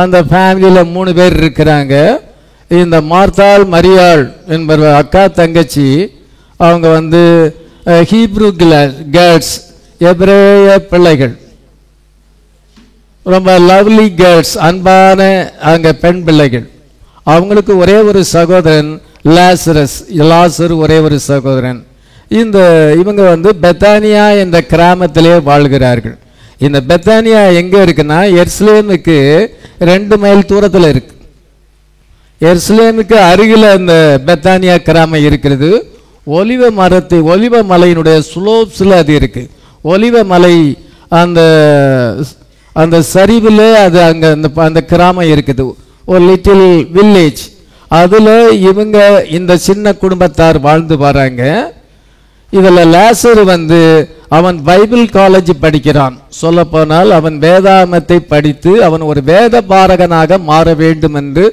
அந்த ஃபேமிலியில் 3 பேர் இருக்கிறாங்க. இந்த மார்த்தாள் மரியாள் என்பவர் அக்கா தங்கச்சி. அவங்க ஹீப்ரூ கேர்ள்ஸ், எபிரேய பிள்ளைகள், ரொம்ப லவ்லி கேர்ள்ஸ், அன்பான அங்கே பெண் பிள்ளைகள். அவங்களுக்கு ஒரே ஒரு சகோதரன் லாசரு, ஒரே ஒரு சகோதரன். இவங்க பெத்தானியா என்ற கிராமத்திலே வாழ்கிறார்கள். இந்த பெத்தானியா எங்கே இருக்குன்னா எருசலேமுக்கு 2 மைல் தூரத்தில் இருக்கு. எருசலேமுக்கு அருகில் அந்த பெத்தானியா கிராமம் இருக்கிறது. ஒலிவ மலையினுடைய ஸ்லோப்ஸில் அது இருக்கு. ஒலிவ மலை அந்த சரிவில் அது அங்கே அந்த கிராமம் இருக்குது, ஒரு லிட்டில் வில்லேஜ். அதில் இவங்க இந்த சின்ன குடும்பத்தார் வாழ்ந்து வராங்க. இதில் லாசரு அவன் பைபிள் காலேஜ் படிக்கிறான். சொல்ல போனால் அவன் வேதாமத்தை படித்து அவன் ஒரு வேத பாரகனாக மாற வேண்டும் என்று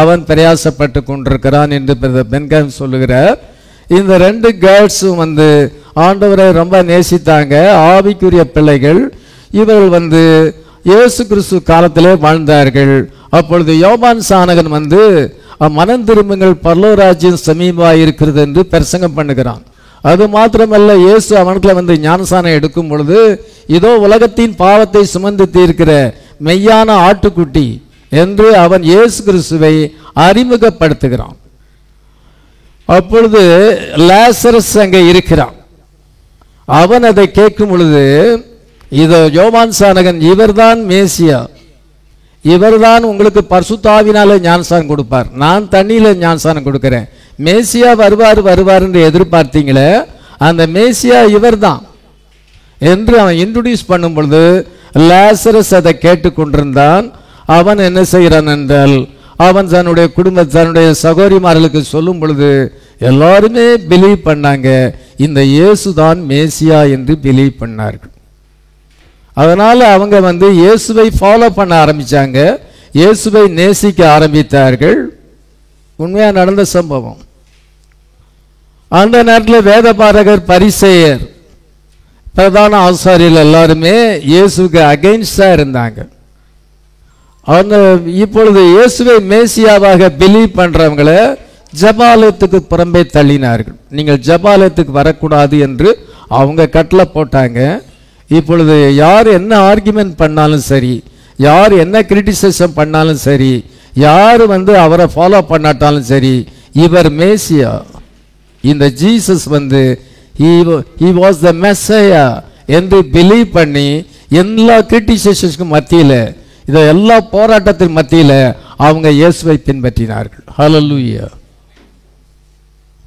அவன் பிரயாசப்பட்டு கொண்டிருக்கிறான் என்று பென்காம் சொல்லுகிறார். இந்த 2 கேர்ள்ஸும் ஆண்டவரை ரொம்ப நேசித்தாங்க, ஆவிக்குரிய பிள்ளைகள். இவர்கள் இயேசு கிறிஸ்து காலத்திலே வாழ்ந்தார்கள். அப்பொழுது யோவான் சானகன் மனம் திரும்புங்கள், பரலோராஜ்யம் சமீபமாக இருக்கிறது என்று பிரசங்கம் பண்ணுகிறான். அது மாத்திரமல்ல, இயேசு அவனுக்குள்ள ஞானசானம் எடுக்கும் பொழுது, இதோ உலகத்தின் பாவத்தை சுமந்து தீர்க்கிற மெய்யான ஆட்டுக்குட்டி என்று அவன் இயேசு கிறிஸ்துவை அறிமுகப்படுத்துகிறான். அப்பொழுது லாசரஸ் அங்கே இருக்கிறான். அவன் அதை கேட்கும் பொழுது, இதோ யோவான் சானகன் இவர்தான் மேசியா, இவர்தான் உங்களுக்கு பரிசுத்தாவினால ஞானசானம் கொடுப்பார், நான் தண்ணியில ஞானசானம் கொடுக்கிறேன், மேசியா வருவார் என்று எதிர்பார்த்தீங்களே, அந்த மேசியா இவர்தான் என்று அவன் இன்ட்ரோடியூஸ் பண்ணும் பொழுது லாசரஸ் அதை கேட்டுக்கொண்டிருந்தான். அவன் என்ன செய்கிறான் என்றால், அவன் தன்னுடைய தன்னுடைய சகோதரிமார்களுக்கு சொல்லும் பொழுது எல்லாருமே பிலீவ் பண்ணாங்க, இந்த இயேசுதான் மேசியா என்று பிலீவ் பண்ணார்கள். அதனால அவங்க இயேசுவை ஃபாலோ பண்ண ஆரம்பிச்சாங்க, இயேசுவை நேசிக்க ஆரம்பித்தார்கள். உண்மையா நடந்த சம்பவம். அந்த நேரத்தில் வேதபாரகர், பரிசேயர், பிரதான ஆசாரியர்கள் எல்லாருமே இயேசுக்கு அகைன்ஸ்டா இருந்தாங்க. இப்பொழுது இயேசுவை மேசியாவாக பிலீவ் பண்றவங்களை ஜபாலயத்துக்கு புறம்பே தள்ளினார்கள். நீங்கள் ஜபாலயத்துக்கு வரக்கூடாது என்று அவங்க கட்டளை போட்டாங்க. இப்பொழுது யார் என்ன ஆர்குமெண்ட் பண்ணாலும் சரி, யார் என்ன கிரிட்டிசிசம் பண்ணாலும் சரி, யார் அவரை ஃபாலோ பண்ணாட்டாலும் சரி, இவர் மேசியா, இந்த Jesus he was the Messiah என்று பிலீவ் பண்ணி எல்லா கிரிட்டிசிசேஷனுக்கும் மத்தியில், இதை எல்லா போராட்டத்தின் மத்தியில் அவங்க இயேசுவை பின்பற்றினார்கள். ஹல்லேலூயா.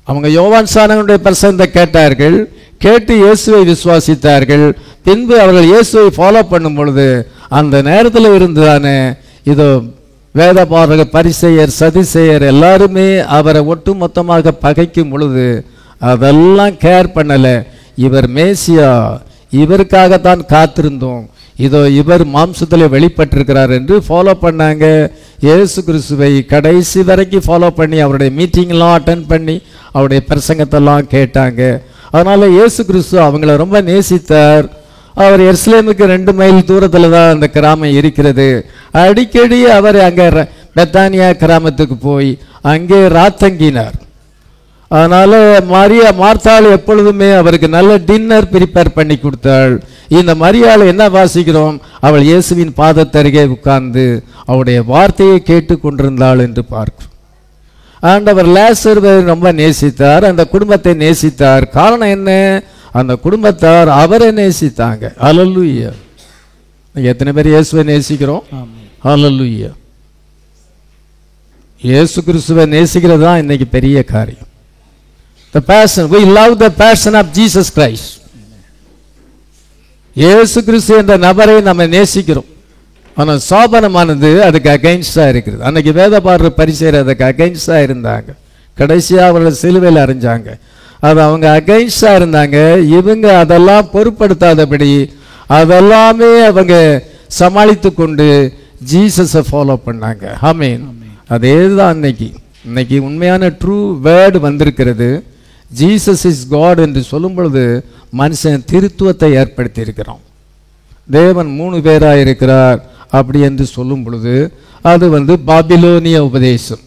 அவங்க யோவான் சானகனுடைய பிரசங்கத்தை கேட்டார்கள், கேட்டு இயேசுவை விசுவாசித்தார்கள். பின்பு அவர்கள் இயேசுவை ஃபாலோ பண்ணும் பொழுது அந்த நேரத்தில் இருந்துதானே இதோ வேதபாரகர், பரிசேயர், சதுசேயர் எல்லாருமே அவரை ஒட்டு மொத்தமாக பகைக்கும் பொழுது அதெல்லாம் கேர் பண்ணல. இவர் மேசியா, இவருக்காகத்தான் காத்திருந்தோம், இதோ இவர் மாம்சத்தில் வெளிப்பட்டிருக்கிறார் என்று ஃபாலோ பண்ணாங்க. இயேசு கிறிஸ்துவை கடைசி வரைக்கும் ஃபாலோ பண்ணி அவருடைய மீட்டிங்லாம் அட்டன் பண்ணி அவருடைய பிரசங்கத்தெல்லாம் கேட்டாங்க. அதனால இயேசு கிறிஸ்து அவங்கள ரொம்ப நேசித்தார். அவர் எருசலேமுக்கு 2 மைல் தூரத்தில் தான் அந்த கிராமம் இருக்கிறது. அடிக்கடி அவர் அங்கே பெத்தானியா கிராமத்துக்கு போய் அங்கே ராத்தங்கினார். அதனால மார்த்தாள் எப்பொழுதுமே அவருக்கு நல்ல டின்னர் ப்ரிப்பேர் பண்ணி கொடுத்தாள். இந்த மரியாள் என்ன வாசிக்கிறோம், அவள் இயேசுவின் பாதத்தருகே உட்கார்ந்து அவருடைய வார்த்தையை கேட்டு கொண்டிருந்தாள் என்று பார்க்கிறோம். ஆண்டவர் லாசருவை ரொம்ப நேசித்தார், அந்த குடும்பத்தை நேசித்தார். காரணம் என்ன, அந்த குடும்பத்தார் அவரை நேசித்தாங்க. ஹல்லேலூயா. எத்தனை பேர் இயேசுவை நேசிக்கிறோம்? ஹல்லேலூயா. இயேசு கிறிஸ்துவை நேசிக்கிறது தான் இன்னைக்கு பெரிய காரியம். The passion, we love the passion of Jesus Christ. இயேசு கிறிஸ்து என்ற நபரை நம்ம நேசிக்கிறோம். ஆனால் சாபனமானது அதுக்கு அகைன்ஸ்டா இருக்கிறது. அன்னைக்கு வேதபாரகர், பரிசேயர் அதுக்கு அகைன்ஸ்டா இருந்தாங்க. கடைசியாக அவர்கள் சிலுவையில் அறைஞ்சாங்க. அது அவங்க அகைன்ஸ்டா இருந்தாங்க. இவங்க அதெல்லாம் பொருட்படுத்தாதபடி அதெல்லாமே அவங்க சமாளித்து கொண்டு ஜீசஸை ஃபாலோ பண்ணாங்க. ஆமென். அதே தான் அன்னைக்கு இன்னைக்கு உண்மையான ட்ரூ வேர்டு வந்திருக்கிறது. ஜீசஸ் இஸ் காட் என்று சொல்லும் பொழுது மனுஷன் திருத்துவத்தை ஏற்படுத்தி இருக்கிறான். தேவன் 3 பேராக இருக்கிறார் அப்படி என்று சொல்லும் பொழுது அது பாபிலோனிய உபதேசம்,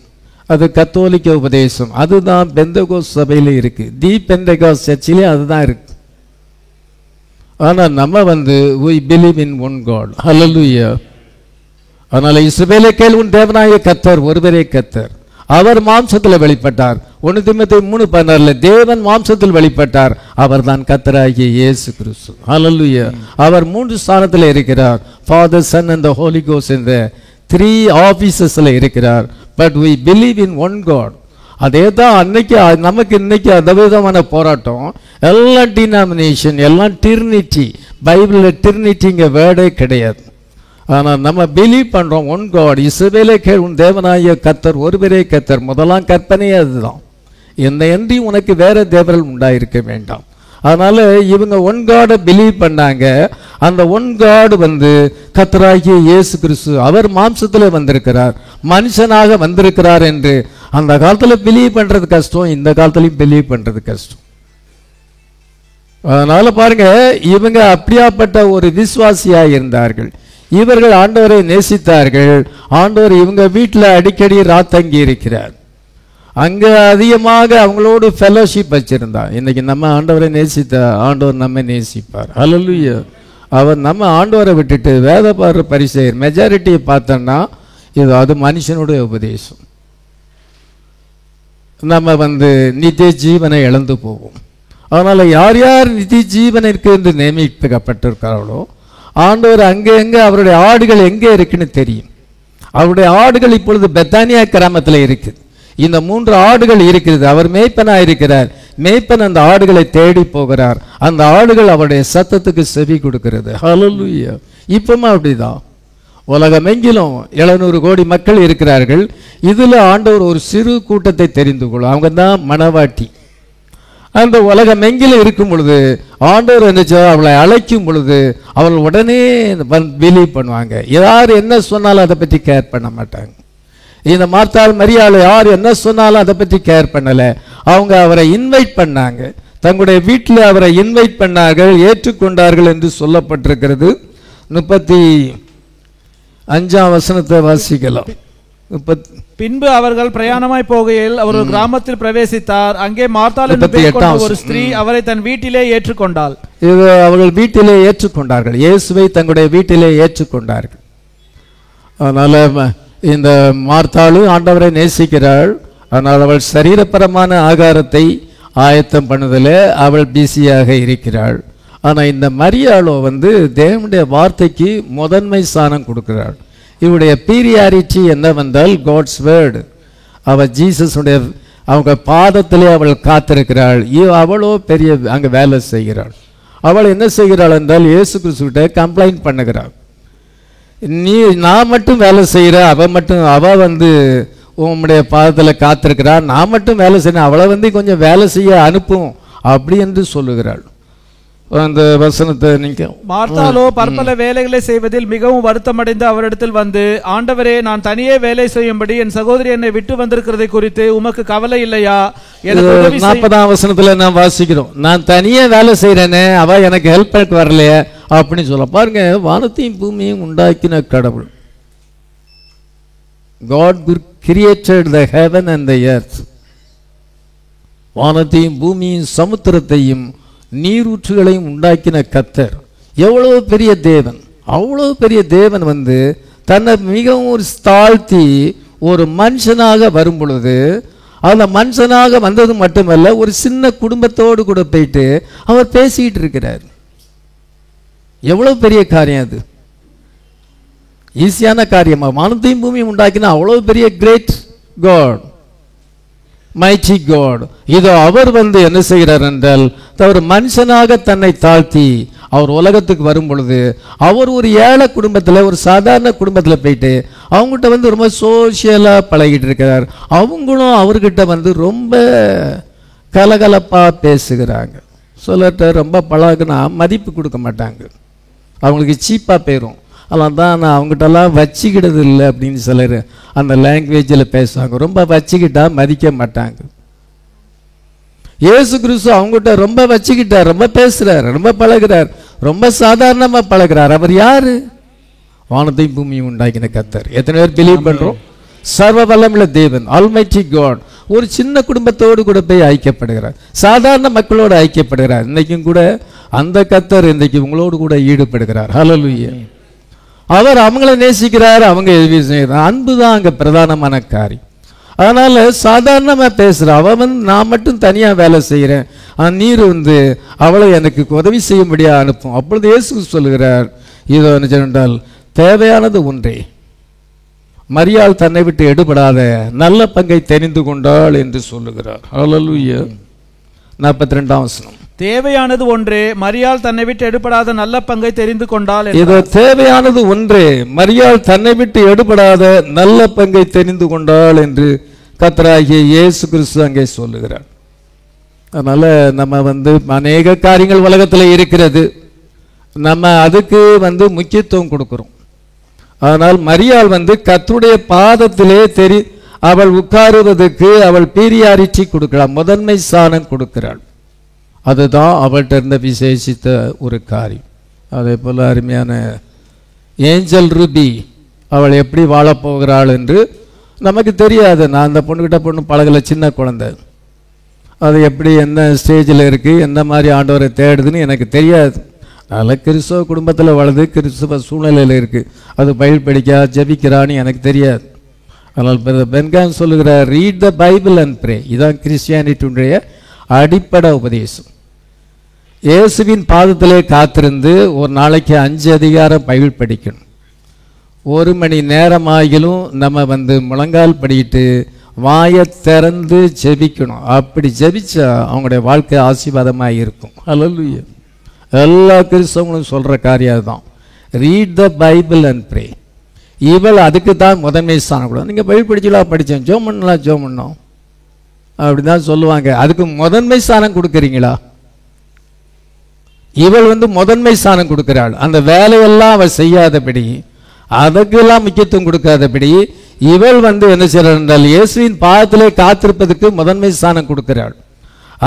அது கத்தோலிக்க உபதேசம், அதுதான் பெந்தகோஸ் சபையில் இருக்கு. தி பெந்தகோஸ் சர்ச்சிலே அதுதான் இருக்கு. ஆனால் நம்ம we believe in one God. ஹல்லேலூயா. அதனால இஸ்ரவேலே கேள், உன் தேவனாகிய கர்த்தர் ஒருவரே கர்த்தர், அவர் மாம்சத்தில் வெளிப்பட்டார். 1 தீமோத்தேயு 3:16 தேவன் மாம்சத்தில் வெளிப்பட்டார், அவர் தான் கர்த்தராகிய இயேசு கிறிஸ்து. ஹல்லேலூயா. அவர் 3 ஸ்தானத்தில் இருக்கிறார். Father, son and the holy ghost என்ற 3 ஆபீசஸ்ல இருக்கிறார். But we believe in one God. அதே தான் அன்னைக்கு நமக்கு இன்னைக்கு அந்த விதமான போராட்டம். எல்லாம் டினாமினேஷன், எல்லாம் டிரினிட்டி. பைபிளில் டிரினிட்டிங்க வேர்டே கிடையாது. ஆனால் நம்ம பிலீவ் பண்ணுறோம் ஒன் காட். இஸ்ரவேலே கேள், உன் தேவனாகிய கர்த்தர் ஒருவரே கர்த்தர். முதலாம் கற்பனையே அதுதான். என்னையன்றி உனக்கு வேற தேவர்கள் உண்டாயிருக்க வேண்டாம். அதனால இவங்க ஒன் காடை பிலீவ் பண்ணாங்க. அந்த ஒன் காடு கர்த்தராகிய இயேசு கிறிஸ்து, அவர் மாம்சத்தில் வந்திருக்கிறார், மனுஷனாக வந்திருக்கிறார் என்று அந்த காலத்தில் பிலீவ் பண்றது கஷ்டம், இந்த காலத்திலையும் பிலீவ் பண்றது கஷ்டம். அதனால பாருங்க, இவங்க அப்படியாப்பட்ட ஒரு விசுவாசியாக இருந்தார்கள். இவர்கள் ஆண்டவரை நேசித்தார்கள். ஆண்டவர் இவங்க வீட்டில் அடிக்கடி ராத்தங்கி இருக்கிறார். அங்க அதிகமாக அவங்களோடு ஃபெலோஷிப் வச்சிருந்தார். இன்னைக்கு நம்ம ஆண்டவரை நேசித்த ஆண்டவர் நம்ம நேசிப்பார். ஹல்லேலூயா. அவர் நம்ம ஆண்டவரை விட்டுட்டு வேத பாடுற பரிசேயர் மெஜாரிட்டியை பார்த்தோம்னா அது மனுஷனுடைய உபதேசம். நம்ம நித்திய ஜீவனை இழந்து போவோம். அதனால யார் யார் நித்திய ஜீவனிற்கு என்று நியமிக்கப்பட்டிருக்கிறார்களோ ஆண்டவர் அங்கே அவருடைய ஆடுகள் எங்கே இருக்குன்னு தெரியும். அவருடைய ஆடுகள் இப்பொழுது பெத்தானியா கிராமத்தில் இருக்குது. இந்த 3 ஆடுகள் இருக்கிறது. அவர் மேய்ப்பனா இருக்கிறார். மேய்ப்பன் அந்த ஆடுகளை தேடி போகிறார். அந்த ஆடுகள் அவருடைய சத்தத்துக்கு செவி கொடுக்கிறது. ஹல்லேலூயா. இப்பவும் அப்படிதான். உலகமெங்கிலும் 700 கோடி மக்கள் இருக்கிறார்கள். இதுல ஆண்டவர் ஒரு சிறு கூட்டத்தை தெரிந்து கொள்ளும். அவங்க தான் மணவாட்டி. அந்த உலகமெங்கிலும் இருக்கும் பொழுது ஆண்டவர் அவளை அழைக்கும் பொழுது அவள் உடனே பிலீவ் பண்ணுவாங்க. யார் என்ன சொன்னாலும் அதை பற்றி கேர் பண்ண மாட்டாங்க. இந்த மார்த்தாள் மரியாள் யார் என்ன சொன்னாலும் அதை பற்றி கேர் பண்ணல. அவங்க அவரை இன்வைட் பண்ணாங்க. தங்களுடைய வீட்டில் அவரை இன்வைட் பண்ணார்கள், ஏற்றுக்கொண்டார்கள் என்று சொல்லப்பட்டிருக்கிறது. 35ஆம் வசனத்தை வாசிக்கலாம். பின்பு அவர்கள் பிரயாணமாய் போகையில் அவர் ஒரு கிராமத்தில் பிரவேசித்தார். அங்கே மார்த்தாள் என்று பெயர் கொண்ட ஒரு ஸ்திரீ அவரை தன் வீட்டிலே ஏற்றுக்கொண்டாள். இது அவர்கள் வீட்டிலே ஏற்றுக்கொண்டார்கள். இயேசுவை தங்களுடைய வீட்டிலே ஏற்றுக்கொண்டார்கள். அதனால இந்த மார்த்தாளு ஆண்டவரை நேசிக்கிறாள். ஆனால் அவள் சரீரப்பரமான ஆகாரத்தை ஆயத்தம் பண்ணுதல அவள் பிஸியாக இருக்கிறாள். ஆனால் இந்த மரியாளோ தேவனுடைய வார்த்தைக்கு முதன்மை ஸ்தானம் கொடுக்கிறாள். இவருடைய பீரியாரிட்டி என்னவென்றால் காட்ஸ் வேர்டு. அவள் ஜீசஸுடைய அவங்க பாதத்திலே அவள் காத்திருக்கிறாள். அவளோ பெரிய அங்கே வேலை செய்கிறாள். அவள் என்ன செய்கிறாள் என்றால் இயேசு கிறிஸ்துவிட்ட கம்ப்ளைண்ட் பண்ணுகிறாள். நான் மட்டும் வேலை செய்கிற, அவள் உம்முடைய பாதத்தில் காத்திருக்கிறாள், நான் மட்டும் வேலை செய்யணும், அவளை கொஞ்சம் வேலை செய்ய அனுப்பும் அப்படி என்று சொல்லுகிறாள். அந்த வசனத்தை நீங்க மார்த்தாளோ பற்பல வேலைகளை செய்வதில் மிகவும் வருத்தமடைந்து அவரிடத்தில் ஆண்டவரே, நான் தனியே வேலை செய்யும்படி என் சகோதரி என்னை விட்டு வந்திருக்கிறதை குறித்து உமக்கு கவலை இல்லையா? 40ஆம் வசனத்துல நான் வாசிக்கிறோம், நான் தனியே வேலை செய்யறேனே, அவ எனக்கு ஹெல்ப் வரலையே அப்படின்னு சொல்ல. பாருங்க, வானத்தையும் பூமியும் உண்டாக்கின கடவுள், God created the heaven and the earth. வானத்தையும் பூமியும் சமுத்திரத்தையும் நீரூற்றுகளையும் உண்டாக்கின கர்த்தர் எவ்வளவு பெரிய தேவன். அவ்வளவு பெரிய தேவன் தன்னை மிகவும் ஒரு தாழ்த்தி ஒரு மனுஷனாக வரும் பொழுது, அந்த மனுஷனாக வந்தது மட்டுமல்ல, ஒரு சின்ன குடும்பத்தோடு கூட போயிட்டு அவர் பேசிக்கிட்டு இருக்கிறார். எவ்வளவு பெரிய காரியம் அது! ஈஸியான காரியமா? வானத்தையும் பூமியும் உண்டாக்கின அவ்வளவு பெரிய கிரேட் காட், மைட்டி காட். இதோ அவர் என்ன செய்கிறார் என்றால், அவர் மனுஷனாக தன்னை தாழ்த்தி அவர் உலகத்துக்கு வரும் பொழுது, அவர் ஒரு ஏழை குடும்பத்தில், ஒரு சாதாரண குடும்பத்தில் போயிட்டு அவங்ககிட்ட ரொம்ப சோசியலாக பழகிட்டு இருக்கிறார். அவங்களும் அவர்கிட்ட ரொம்ப கலகலப்பாக பேசுகிறாங்க. சிலர்கிட்ட ரொம்ப பழகுனா மதிப்பு கொடுக்க மாட்டாங்க, அவங்களுக்கு சீப்பாக போயிடும். அதெல்லாம் தான் நான் அவங்ககிட்டலாம் வச்சுக்கிட்டது இல்லை அப்படின்னு சிலர் அந்த லாங்குவேஜில் பேசுவாங்க. ரொம்ப வச்சுக்கிட்டா மதிக்க மாட்டாங்க. இயேசு கிறிஸ்து அவங்ககிட்ட ரொம்ப வச்சுக்கிட்டார், ரொம்ப பேசுகிறார், ரொம்ப பழகிறார், ரொம்ப சாதாரணமாக பழகிறார். அவர் யார்? வானத்தையும் பூமியும் உண்டாக்கின கர்த்தர். எத்தனை பேர் பிலீவ் பண்ணுறோம்? சர்வ வல்லமுள்ள தேவன், ஆல்மைட்டி காட். ஒரு சின்ன குடும்பத்தோடு கூட போய் ஐக்கியப்படுகிறார், சாதாரண மக்களோடு ஐக்கியப்படுகிறார். இன்னைக்கும் கூட அந்த கர்த்தர் இன்றைக்கு உங்களோடு கூட ஈடுபடுகிறார். ஹல்லேலூயா. அவர் அவங்கள நேசிக்கிறார், அவங்க எதுவும் செய்கிறார். அன்பு தான் அங்கே பிரதானமான காரியம். அதனால சாதாரணமாக பேசுகிற அவன் நான் மட்டும் தனியாக வேலை செய்கிறேன், நீர் அவளை எனக்கு உதவி செய்யும்படியாக அனுப்பும். அப்பொழுது இயேசு சொல்லுகிறார், இதோ என்றால் தேவையானது ஒன்றே, மரியாள் தன்னை விட்டு எடுபடாத நல்ல பங்கை தெரிந்து கொண்டாள் என்று சொல்லுகிறார். ஹல்லேலூயா. 42ஆம் வசனம். தேவையானது ஒன்றே, மரியாள் தன்னை விட்டு எடுபடாத நல்ல பங்கை தெரிந்து கொண்டாள். இதோ தேவையானது ஒன்றே, மரியாள் தன்னை விட்டு எடுபடாத நல்ல பங்கை தெரிந்து கொண்டாள் என்று கர்த்தராகிய இயேசு கிறிஸ்து அங்கே சொல்லுகிறார். அதனால நம்ம அநேக காரியங்கள் உலகத்தில் இருக்கிறது, நம்ம அதுக்கு முக்கியத்துவம் கொடுக்கிறோம். ஆனால் மரியாள் கர்த்தருடைய பாதத்திலே அவள் உட்காருவதற்கு அவள் பீரியாரிட்டி கொடுக்கிறாள், முதன்மை ஸ்தானம் கொடுக்கிறாள். அதுதான் அவள்கிட்ட இருந்த விசேஷித்த ஒரு காரியம். அதே போல் அருமையான ஏஞ்சல் ரூபி, அவள் எப்படி வாழப்போகிறாள் என்று நமக்கு தெரியாது. நான் அந்த பொண்ணு பழகலை, சின்ன குழந்தை, அது எப்படி என்ன ஸ்டேஜில் இருக்குது, என்ன மாதிரி ஆண்டவரை தேடுதுன்னு எனக்கு தெரியாது. அதனால் கிறிஸ்தவ குடும்பத்தில் வளர்ந்து கிறிஸ்தவ சூழ்நிலையில் இருக்குது, அது பைபிள் படிக்கா ஜபிக்கிறான்னு எனக்கு தெரியாது. அதனால் பென்கான் சொல்லுகிறார், read the Bible and pray. இதுதான் கிறிஸ்டியானிட்டியுடைய அடிப்படை உபதேசம். இயேசுவின் பாதத்திலே காத்திருந்து ஒரு நாளைக்கு 5 அதிகாரம் பைபிள் படிக்கணும். 1 மணி நேரமாகிலும் நம்ம முழங்கால் படிக்கிட்டு வாயை திறந்து ஜெபிக்கணும். அப்படி ஜெபிச்சா அவங்களுடைய வாழ்க்கை ஆசீர்வாதமாக இருக்கும். ஹல்லேலூயா. எல்லா கிறிஸ்தவங்களும் சொல்கிற காரியம் தான், read the Bible and pray. இவள் அதுக்கு தான் முதன்மை ஸ்தானம் கூட. நீங்கள் பைபிள் படிச்சுலாம் படித்தேன், ஜோம் பண்ணலாம், ஜோம் பண்ணோம் அப்படி தான் சொல்லுவாங்க. அதுக்கு முதன்மை ஸ்தானம் கொடுக்குறீங்களா? இவள் முதன்மை ஸ்தானம் கொடுக்கிறாள். அந்த வேலையெல்லாம் அவள் செய்யாதபடி, அதுக்கெல்லாம் முக்கியத்துவம் கொடுக்காதபடி இவள் என்ன செய்கிறாள் என்றால் இயேசுவின் பாதத்திலே காத்திருப்பதற்கு முதன்மை ஸ்தானம் கொடுக்கிறாள்.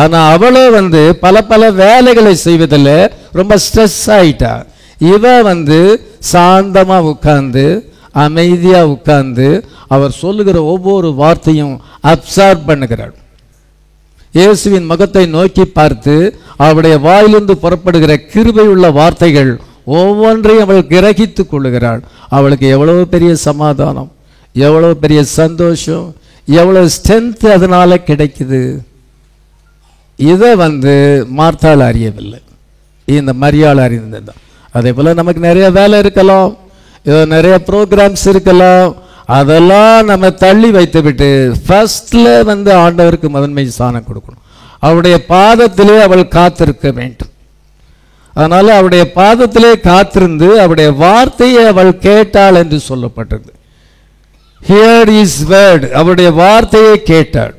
ஆனால் அவளோ பல பல வேலைகளை செய்வதில் ரொம்ப ஸ்ட்ரெஸ் ஆயிட்டா. இவ சாந்தமாக உட்கார்ந்து அமைதியாக உட்கார்ந்து அவர் சொல்லுகிற ஒவ்வொரு வார்த்தையும் அப்சார்ப் பண்ணுகிறாள். இயேசுவின் முகத்தை நோக்கி பார்த்து அவருடைய வாயிலிருந்து புறப்படுகிற கிருபை உள்ள வார்த்தைகள் ஒவ்வொன்றையும் அவள் கிரகித்து கொள்ளுகிறாள். அவளுக்கு எவ்வளவு பெரிய சமாதானம், எவ்வளவு பெரிய சந்தோஷம், எவ்வளவு ஸ்ட்ரென்த் அதனால கிடைக்குது. இதை மார்த்தாள் அறியவில்லை, இந்த மரியாள் அறிந்ததுதான். அதே போல் நமக்கு நிறைய வேலை இருக்கலாம், நிறைய ப்ரோக்ராம்ஸ் இருக்கலாம், அதெல்லாம் நம்ம தள்ளி வைத்து விட்டு ஃபர்ஸ்ட்ல ஆண்டவருக்கு முதன்மை ஸ்தானம் கொடுக்கணும். அவருடைய பாதத்திலே அவள் காத்திருக்க வேண்டும். அதனால அவருடைய பாதத்திலே காத்திருந்து அவருடைய வார்த்தையை அவள் கேட்டாள் என்று சொல்லப்பட்டது. ஹியர் இஸ் வேர்ட், அவருடைய வார்த்தையை கேட்டாள்.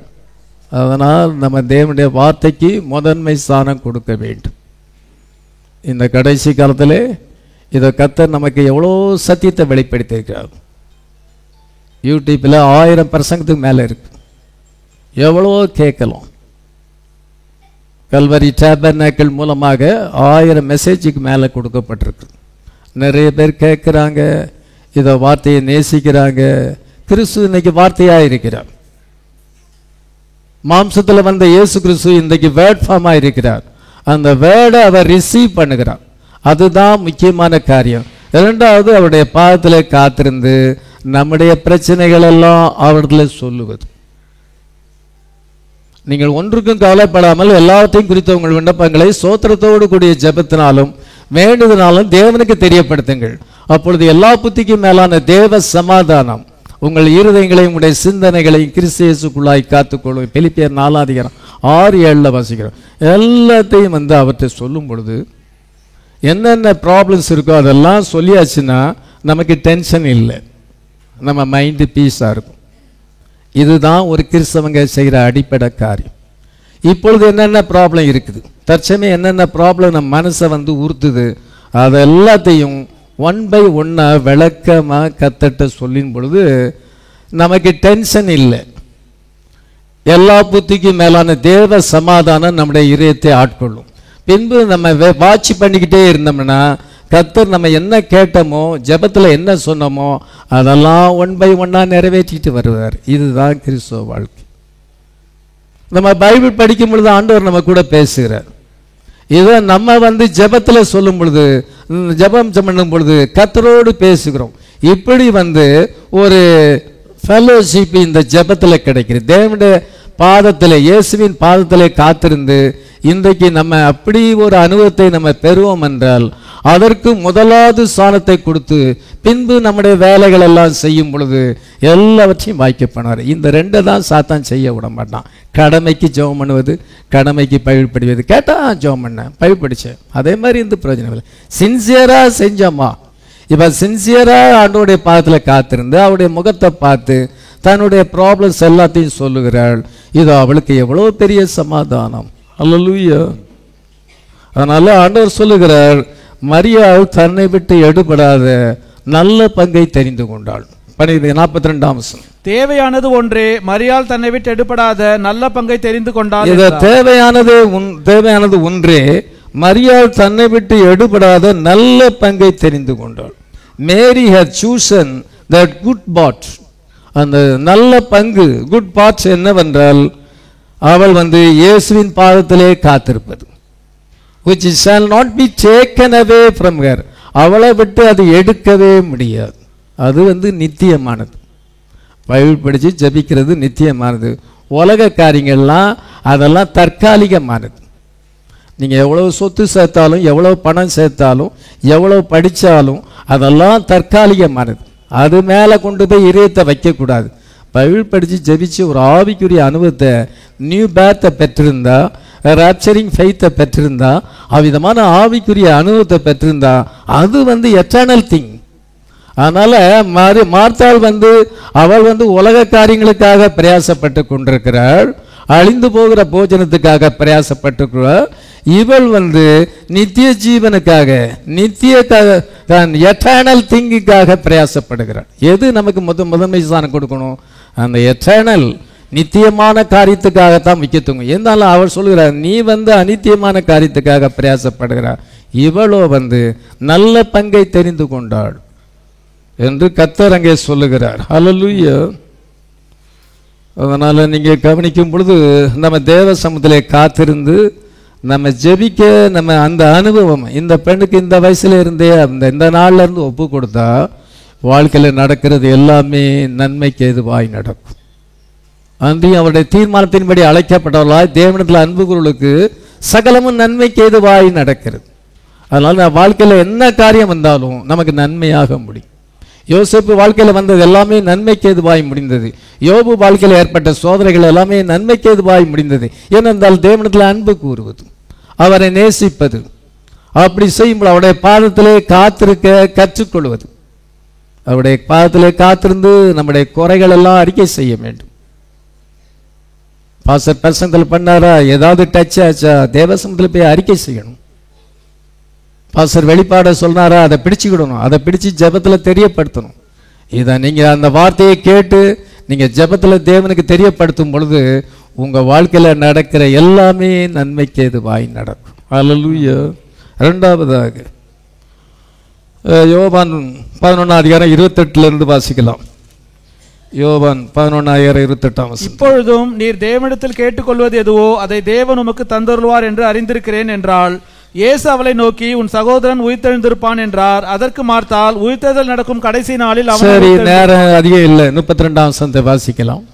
அதனால் நம்ம தேவனுடைய வார்த்தைக்கு முதன்மை ஸ்தானம் கொடுக்க வேண்டும். இந்த கடைசி காலத்திலே இதை கர்த்தர் நமக்கு எவ்வளோ சத்தியத்தை வெளிப்படுத்தியிருக்கிறார். யூடியூப்பில் 1000 பிரசங்கத்துக்கு மேலே இருக்கு, எவ்வளோ கேட்கலாம். கல்வரி டேபர்நாக்கிள் மூலமாக 1000 மெசேஜுக்கு மேலே கொடுக்கப்பட்டிருக்கு. நிறைய பேர் கேட்குறாங்க, இதை வார்த்தையை நேசிக்கிறாங்க. கிறிஸ்து இன்னைக்கு வார்த்தையாக இருக்கிறார். மாம்சத்தில் வந்த இயேசு கிறிஸ்து இன்றைக்கு வேர்ட் ஃபார்மாக இருக்கிறார். அந்த வேர்டை அவர் ரிசீவ் பண்ணுகிறார். அதுதான் முக்கியமான காரியம். இரண்டாவது அவருடைய பாதத்தில் காத்திருந்து நம்முடைய பிரச்சனைகள் எல்லாம் அவர்களில் சொல்லுவது. நீங்கள் ஒன்றுக்கும் கவலைப்படாமல் எல்லாத்தையும் குறித்த உங்கள் விண்ணப்பங்களை சோத்திரத்தோடு கூடிய ஜெபத்தினாலும் வேண்டுதனாலும் தேவனுக்கு தெரியப்படுத்துங்கள். அப்பொழுது எல்லா புத்திக்கும் மேலான தேவ சமாதானம் உங்கள் இருதயங்களையும் உங்களுடைய சிந்தனைகளையும் கிறிஸ்து இயேசுக்குள்ளாய் காத்துக்கொள்ளும். பிலிப்பியர் 4:6-7 வாசிக்கிறோம். எல்லாத்தையும் அவற்றை சொல்லும் பொழுது என்னென்ன ப்ராப்ளம்ஸ் இருக்கோ அதெல்லாம் சொல்லியாச்சுன்னா நமக்கு டென்ஷன் இல்லை, நம்ம மைண்டு பீஸாக இருக்கும். இதுதான் ஒரு கிறிஸ்தவங்க செய்கிற அடிப்படை காரியம். இப்பொழுது என்னென்ன ப்ராப்ளம் இருக்குது, தற்சமயம் என்னென்ன ப்ராப்ளம் நம்ம மனசை உறுத்துது, அது எல்லாத்தையும் ஒன் பை ஒன்னா விளக்கமாக கத்தட்ட சொல்லின் பொழுது நமக்கு டென்ஷன் இல்லை. எல்லா புத்திக்கும் மேலான தேவ சமாதானம் நம்முடைய இதயத்தை ஆட்கொள்ளும். பின்பு நம்ம வாட்ச் பண்ணிக்கிட்டே இருந்தோம்னா கர்த்தர் நம்ம என்ன கேட்டோமோ ஜெபத்தில் என்ன சொன்னோமோ அதெல்லாம் ஒன் பை ஒன்னா நிறைவேற்றிட்டு வருவார். இதுதான் கிறிஸ்துவ வாழ்க்கை. நம்ம பைபிள் படிக்கும் பொழுது ஆண்டவர் நம்ம கூட பேசுகிறார். இதை நம்ம ஜெபத்தில் சொல்லும் பொழுது ஜெபம் பண்ணும் பொழுது கர்த்தரோடு பேசுகிறோம். இப்படி ஒரு ஃபெலோஷிப் இந்த ஜெபத்தில் கிடைக்கிறது. தேவனுடைய பாதத்தில் இயேசுவின் பாதத்தில் காத்திருந்து இன்றைக்கு நம்ம அப்படி ஒரு அனுபவத்தை நம்ம பெறுவோம் என்றால் அதற்கு முதலாவது ஸ்தானத்தை கொடுத்து பின்பு நம்முடைய வேலைகள் எல்லாம் செய்யும் பொழுது எல்லாவற்றையும் வாய்க்கப்படுவார். இந்த ரெண்டை தான் சாத்தான் செய்ய விட மாட்டான். கடமைக்கு ஜெபம் பண்ணுவது, கடமைக்கு பைபிள் படிவது. கேட்டால் ஜெபம் பண்ணேன், பைபிள் படித்தேன், அதே மாதிரி இந்த பிரயோஜனம் இல்லை. சின்சியராக செஞ்சோமா, இப்போ சின்சியராக ஆண்டோடைய பாதத்தில் காத்திருந்து அவருடைய முகத்தை பார்த்து தன்னுடைய ப்ராப்ளம்ஸ் எல்லாத்தையும் சொல்லுகிறாள். இது அவளுக்கு எவ்வளோ பெரிய சமாதானம். அல்லேலூயா. அதனால ஆண்டவர் சொல்லுகிறார், மரியாள் தன்னை விட்டு எடுபடாத நல்ல பங்கை தெரிந்து கொண்டாள். 42ஆம் வசனம். தேவையானது ஒன்றே, மரியாள் தன்னை விட்டு எடுபடாத நல்ல பங்கை தெரிந்து கொண்டாள். இது தேவையானது ஒன்றே, மரியாள் தன்னை விட்டு எடுபடாத நல்ல பங்கை தெரிந்து கொண்டாள். மேரி had chosen that good part. அந்த நல்ல பங்கு, குட் பார்ட்ஸ் என்னவென்றால் அவள் இயேசுவின் பாதத்திலே காத்திருப்பது. which shall not be taken away from her. அவளை விட்டு அது எடுக்கவே முடியாது. அது நித்தியமானது. பைபிள் படித்து ஜபிக்கிறது நித்தியமானது. உலக காரியங்கள்லாம் அதெல்லாம் தற்காலிகமானது. நீங்கள் எவ்வளோ சொத்து சேர்த்தாலும், எவ்வளோ பணம் சேர்த்தாலும், எவ்வளோ படித்தாலும் அதெல்லாம் தற்காலிகமானது. அது மேலே கொண்டு போய் இதயத்தை வைக்கக்கூடாது. பைபிள் படித்து ஜபிச்சு ஒரு ஆவிக்குரிய அனுபவத்தை, நியூ பேர்த்தை பெற்றிருந்தா, ராப்சரிங் ஃபெய்த்தை பெற்றிருந்தா, அவ்விதமான ஆவிக்குரிய அனுபவத்தை பெற்றிருந்தா அது எட்டர்னல் திங். அதனால் மார்த்தாள் அவள் உலக காரியங்களுக்காக பிரயாசப்பட்டு கொண்டிருக்கிறாள், அழிந்து போகிற போஜனத்துக்காக பிரயாசப்பட்டிருக்கிறாள். இவள் நித்திய ஜீவனுக்காக, எட்டர்னல் திங்குக்காக பிரயாசப்படுகிறாள். எது நமக்கு முதன்மை ஸ்தானம் கொடுக்கணும்? அந்த எட்டர்னல் நித்தியமான காரியத்துக்காகத்தான் முக்கியத்துவம். இருந்தாலும் அவள் சொல்கிறார், நீ அநித்தியமான காரியத்துக்காக பிரயாசப்படுகிறார். இவளோ நல்ல பங்கை தெரிந்து கொண்டாள் என்று கர்த்தர் அங்கே சொல்லுகிறார். ஹல்லேலூயா. அதனால் நீங்கள் கவனிக்கும் பொழுது நம்ம தேவ சமூகத்திலே காத்திருந்து நம்ம ஜெபிக்க, நம்ம அந்த அனுபவம் இந்த பெண்ணுக்கு இந்த வயசுல இருந்தே இந்த நாள்ல இருந்து ஒப்பு கொடுத்தா வாழ்க்கையில் நடக்கிறது எல்லாமே நன்மைக்கு எதுவாய் நடக்கும். அன்றையும் அவருடைய தீர்மானத்தின்படி அழைக்கப்பட்டவர்களாய் தேவனிடத்தில் அன்புகளுக்கு சகலமும் நன்மைக்கு எதுவாய் நடக்கிறது. அதனால் வாழ்க்கையில் என்ன காரியம் வந்தாலும் நமக்கு நன்மையாக முடியும். யோசேப்பு வாழ்க்கையில் வந்தது எல்லாமே நன்மைக்கு எதுவாய் முடிந்தது. யோபு வாழ்க்கையில் ஏற்பட்ட சோதனைகள் எல்லாமே நன்மைக்கு எதுவாய் முடிந்தது. ஏனென்றால் தேவனிடத்தில் அன்பு கூறுவது, அவரை நேசிப்பது, அப்படி செய்யும்போது அவருடைய பாதத்திலே காத்திருக்க கற்றுக்கொள்வது, அவருடைய பாதத்திலே காத்திருந்து நம்முடைய குறைகள் எல்லாம் அறிக்கை செய்ய வேண்டும். பாஸ்டர் பிரசங்கல் பண்ணாரா, ஏதாவது டச் ஆச்சா தேவசமத்தில் போய் அறிக்கை செய்யணும். பாஸ்டர் வெளிப்பாட சொன்னாரா, அதை பிடிச்சுக்கிடணும், அதை பிடிச்சு ஜெபத்தில் தெரியப்படுத்தணும். இதை நீங்கள் அந்த வார்த்தையை கேட்டு நீங்கள் ஜெபத்தில் தேவனுக்கு தெரியப்படுத்தும் பொழுது உங்கள் வாழ்க்கையில் நடக்கிற எல்லாமே நன்மைக்கு எதுவாய் நடக்கும். ஹல்லேலூயா. இரண்டாவதாக யோவான் 11:28 வாசிக்கலாம். யோவான் 11:28. இப்பொழுதும் நீர் தேவனிடத்தில் கேட்டுக்கொள்வது எதுவோ அதை தேவன் உமக்கு தந்தருள்வார் என்று அறிந்திருக்கிறேன் என்றால், இயேசு அவளை நோக்கி, உன் சகோதரன் உயிர்த்தெழுந்திருப்பான் என்றார். அதற்கு மார்த்தாள், உயிர்த்தெழுதல் நடக்கும் கடைசி நாளில் சரி, நேரம் அதிகம் இல்லை, 32 வாசிக்கலாம்.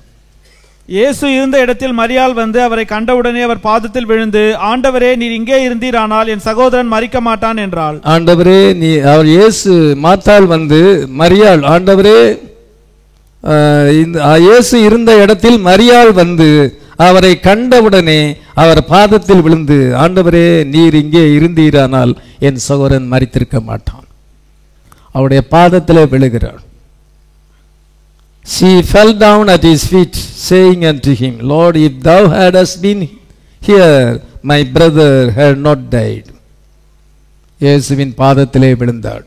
இயேசு இருந்த இடத்தில் மரியாள் அவரை கண்டவுடனே அவர் பாதத்தில் விழுந்து, ஆண்டவரே, நீர் இங்கே இருந்தீரானால் என் சகோதரன் மரிக்க மாட்டான் என்றாள். ஆண்டவரே, அவர் இயேசு மார்த்தாள் மரியாள், ஆண்டவரே, இயேசு இருந்த இடத்தில் மரியாள் அவரை கண்டவுடனே அவர் பாதத்தில் விழுந்து, ஆண்டவரே, நீர் இங்கே இருந்தீரானால் என் சகோதரன் மரித்திருக்க மாட்டான். அவருடைய பாதத்திலே விழுகிறாள். She fell down at his feet, saying unto him, Lord, if thou hadst been here, my brother had not died. இயேசுவின் பாதத்திலே விழுந்தாள்.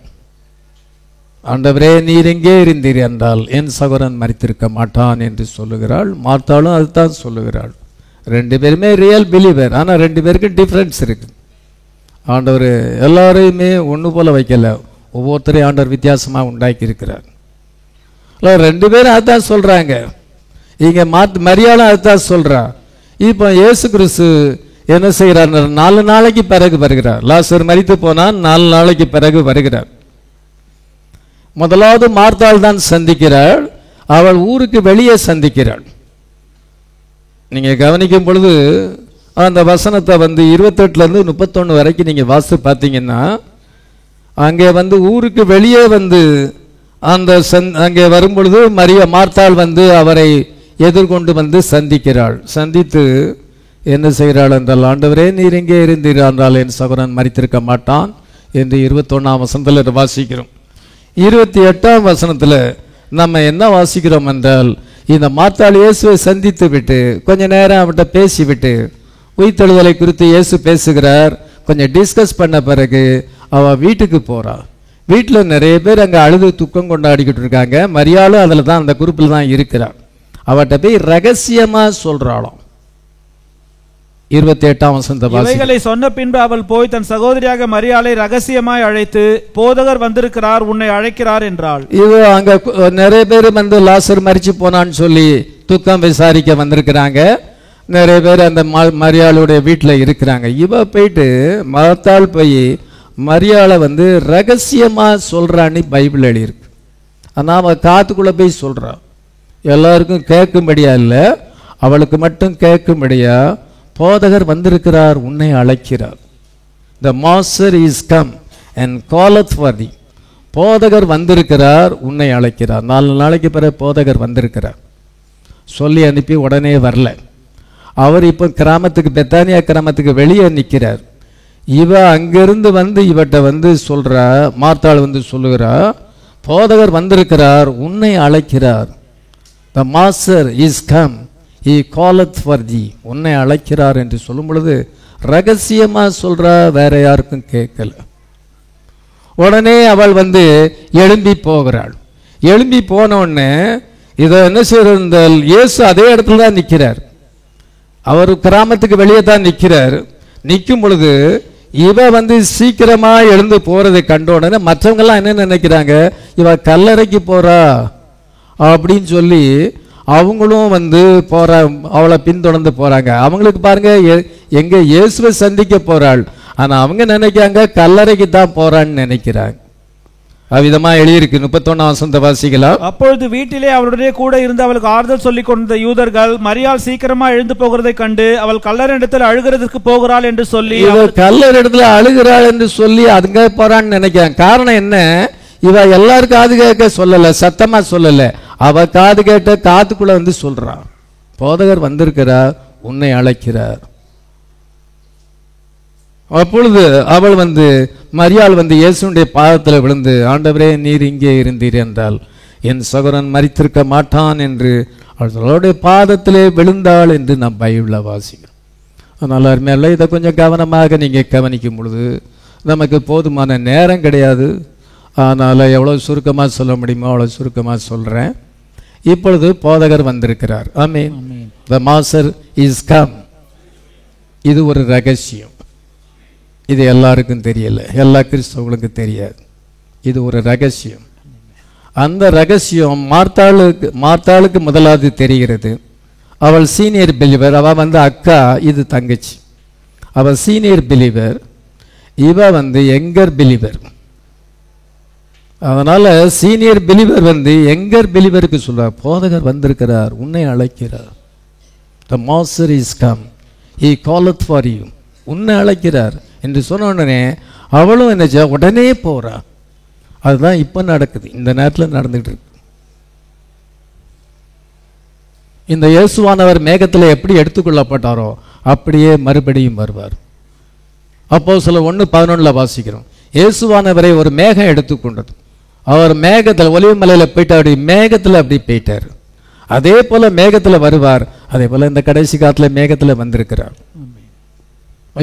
ஆண்டவரே நீர் எங்கே இருந்தீர் என்றால் என் சகோதரன் மரித்திருக்க மாட்டான் என்று சொல்லுகிறாள். மார்த்தாளும் அதுதான் சொல்லுகிறாள். ரெண்டு பேருமே ரியல் பிலீவர். ஆனால் ரெண்டு பேருக்கு டிஃப்ரென்ஸ் இருக்கு. ஆண்டவர் எல்லாரையுமே ஒன்று போல வைக்கல, ஒவ்வொருத்தரையும் ஆண்டவர் வித்தியாசமாக உண்டாக்கி இருக்கிறார். ரெண்டு பேரும் அதுதான் சொல்றாங்க. இங்க மரியாளும் அதுதான் சொல்றா. இப்போ இயேசு கிறிஸ்து என்ன செய்கிறார்? 4 நாளைக்கு பிறகு வருகிறார். லாசர் மரித்து போனால் 4 நாளைக்கு பிறகு வருகிறார். முதலாவது மார்த்தாள் தான் சந்திக்கிறாள். அவள் ஊருக்கு வெளியே சந்திக்கிறாள். நீங்க கவனிக்கும் பொழுது அந்த வசனத்தை 28 31 வரைக்கும் நீங்க வாசித்து பார்த்தீங்கன்னா, அங்கே ஊருக்கு வெளியே அந்த அங்கே வரும்பொழுது மார்த்தாள் அவரை எதிர்கொண்டு சந்திக்கிறாள். சந்தித்து என்ன செய்கிறாள் என்றால், ஆண்டவரே நீர் எங்கே இருந்தீர் என்றால் என் சகோதரன் மரித்திருக்க மாட்டான் என்று 21ஆம் வசனத்தில் வாசிக்கிறோம். 28ஆம் வசனத்தில் நம்ம என்ன வாசிக்கிறோம் என்றால், இந்த மார்த்தாள் இயேசுவை சந்தித்து விட்டு கொஞ்ச நேரம் அவர்கிட்ட பேசிவிட்டு உயிர்த்தெழுதலை குறித்து இயேசு பேசுகிறார். கொஞ்சம் டிஸ்கஸ் பண்ண பிறகு அவள் வீட்டுக்கு போறா. வீட்டில் நிறைய பேர் அங்கே அழுது துக்கம் கொண்டாடிக்கிட்டு இருக்காங்க. மரியாளும் அதில் தான், அந்த குரூப்பில் தான் இருக்கிறார். அவட்ட போய் ரகசியமா சொல்றாளாம். 28ஆம் வசனத்தை இவைகளை சொன்ன பின்பு அவள் போய் தன் சகோதரியாக மரியாளை ரகசியமாய் அழைத்து, போதகர் வந்திருக்கிறார், உன்னை அழைக்கிறார் என்றாள். இது அங்க நிறைய பேர் லாசர் மரிச்சு போனான்னு சொல்லி துக்கம் விசாரிக்க வந்திருக்கிறாங்க. நிறைய பேர் அந்த மரியாளுடைய வீட்டில் இருக்கிறாங்க. இவ போயிட்டு மார்த்தாள் போய் மரியாளை ரகசியமா சொல்றான்னு பைபிள் எழுதியிருக்கு. ஆனால் அவள் காத்துக்குள்ள போய் சொல்றா. எல்லாருக்கும் கேட்கும்படியா இல்லை, அவளுக்கு மட்டும் கேட்கும்படியா, போதகர் வந்திருக்கிறார், உன்னை அழைக்கிறார். The master is come and calleth for thee. போதகர் வந்திருக்கிறார், உன்னை அழைக்கிறார். 4 நாளைக்கு பிறகு போதகர் வந்திருக்கிறார். சொல்லி அனுப்பி உடனே வரல. அவர் இப்போ கிராமத்துக்கு, பெத்தானியா கிராமத்துக்கு வெளியே நிற்கிறார். இவ அங்கிருந்து இவட்ட சொல்றா, மார்த்தாள் சொல்லுகிறா, போதகர் வந்திருக்கிறார், உன்னை அழைக்கிறார். The master is come, he calleth for thee. உன்னை அழைக்கிறார் என்று சொல்லும் பொழுது ரகசியமா சொல்றா, வேற யாருக்கும் கேட்கல. உடனே அவள் எழும்பி போகிறாள். எழும்பி போன உடனே இதை என்ன செய்யறால், இயேசு அதே இடத்துல தான் நிற்கிறார். அவர் கிராமத்துக்கு வெளியே தான் நிற்கிறார். நிற்கும் பொழுது இவ சீக்கிரமா எழுந்து போறதை கண்ட உடனே மற்றவங்க எல்லாம் என்ன நினைக்கிறாங்க, இவ கல்லறைக்கு போறா அப்படின்னு சொல்லி அவங்களும் போற, அவளை பின்தொடர்ந்து போறாங்க. அவங்களுக்கு பாருங்க, எங்க இயேசுவை சந்திக்க போறாள், ஆனா அவங்க நினைக்கிறாங்க கல்லறைக்கு தான் போறான்னு நினைக்கிறாங்க. அவ்விதமா எழுதியிருக்கு. 31ஆம் வசனத்தை வாசிக்கலாம். அப்பொழுது வீட்டிலே அவளுடைய கூட இருந்து அவளுக்கு ஆறுதல் சொல்லிக் கொண்ட யூதர்கள் மரியாள் சீக்கிரமா எழுந்து போகிறதை கண்டு அவள் கல்லறிடத்தில் அழுகிறதுக்கு போகிறாள் என்று சொல்லி, கல்லறிடத்துல அழுகிறாள் என்று சொல்லி அதுங்க போறான்னு நினைக்கிறாங்க. காரணம் என்ன, இவ எல்லாரும் காது கேட்க சொல்லல, சத்தமா சொல்லல, அவ காது கேட்ட காத்துக்குள்ள சொல்றான், போதகர் வந்திருக்கிறார், உன்னை அழைக்கிறார். அப்பொழுது அவள் மரியாள் இயேசுடைய பாதத்தில் விழுந்து, ஆண்டவரே நீர் இங்கே இருந்தீர் என்றால் என் சகோதரன் மரித்திருக்க மாட்டான் என்று அவளுடைய பாதத்திலே விழுந்தாள் என்று நாம் பைபிளில் வாசிக்கிறோம். அதனால் அருமையில்லை, இதை கொஞ்சம் கவனமாக நீங்கள் கவனிக்கும் பொழுது நமக்கு போதுமான நேரம் கிடையாது. அதனால் எவ்வளோ சுருக்கமாக சொல்ல முடியுமோ அவ்வளோ சுருக்கமாக சொல்கிறேன். இப்பொழுது போதகர் வந்திருக்கிறார். ஆமென். The master is come. இது ஒரு ரகசியம். இது எல்லாருக்கும் தெரியல, எல்லா கிறிஸ்தவர்களுக்கும் தெரியாது. இது ஒரு ரகசியம். அந்த ரகசியம் மார்த்தாளுக்கு முதலாவது தெரிகிறது. அவள் சீனியர் பிலீவர், அவள் அக்கா, இது தங்கச்சி. அவள் சீனியர் பிலீவர், இவ யங்கர் பிலீவர். அதனால சீனியர் பிலீவர் யங்கர் பிலீவருக்கு சொல்றார், போதகர் வந்திருக்கிறார், உன்னை அழைக்கிறார். The master is come, he calleth for you. உன்னை அழைக்கிறார் என்று சொன்ன உடனே அவளும் என்ன உடனே போறா. அதுதான் இப்ப நடக்குது, இந்த நேரத்தில் நடந்துட்டு இருக்கு. இந்த இயேசுவானவர் மேகத்தில் எப்படி எடுத்துக்கொள்ளப்பட்டாரோ அப்படியே மறுபடியும் வருவார். அப்போஸ்தலர் 1:11 வாசிக்கிறோம். இயேசுவானவரை ஒரு மேகம் எடுத்துக்கொண்டது. அவர் மேகத்தில், ஒலிவ மலையில போயிட்டு அப்படி மேகத்தில் அப்படி போயிட்டார். அதே போல மேகத்தில் வருவார். அதே போல இந்த கடைசி காலத்தில் மேகத்தில் வந்திருக்கிறார்.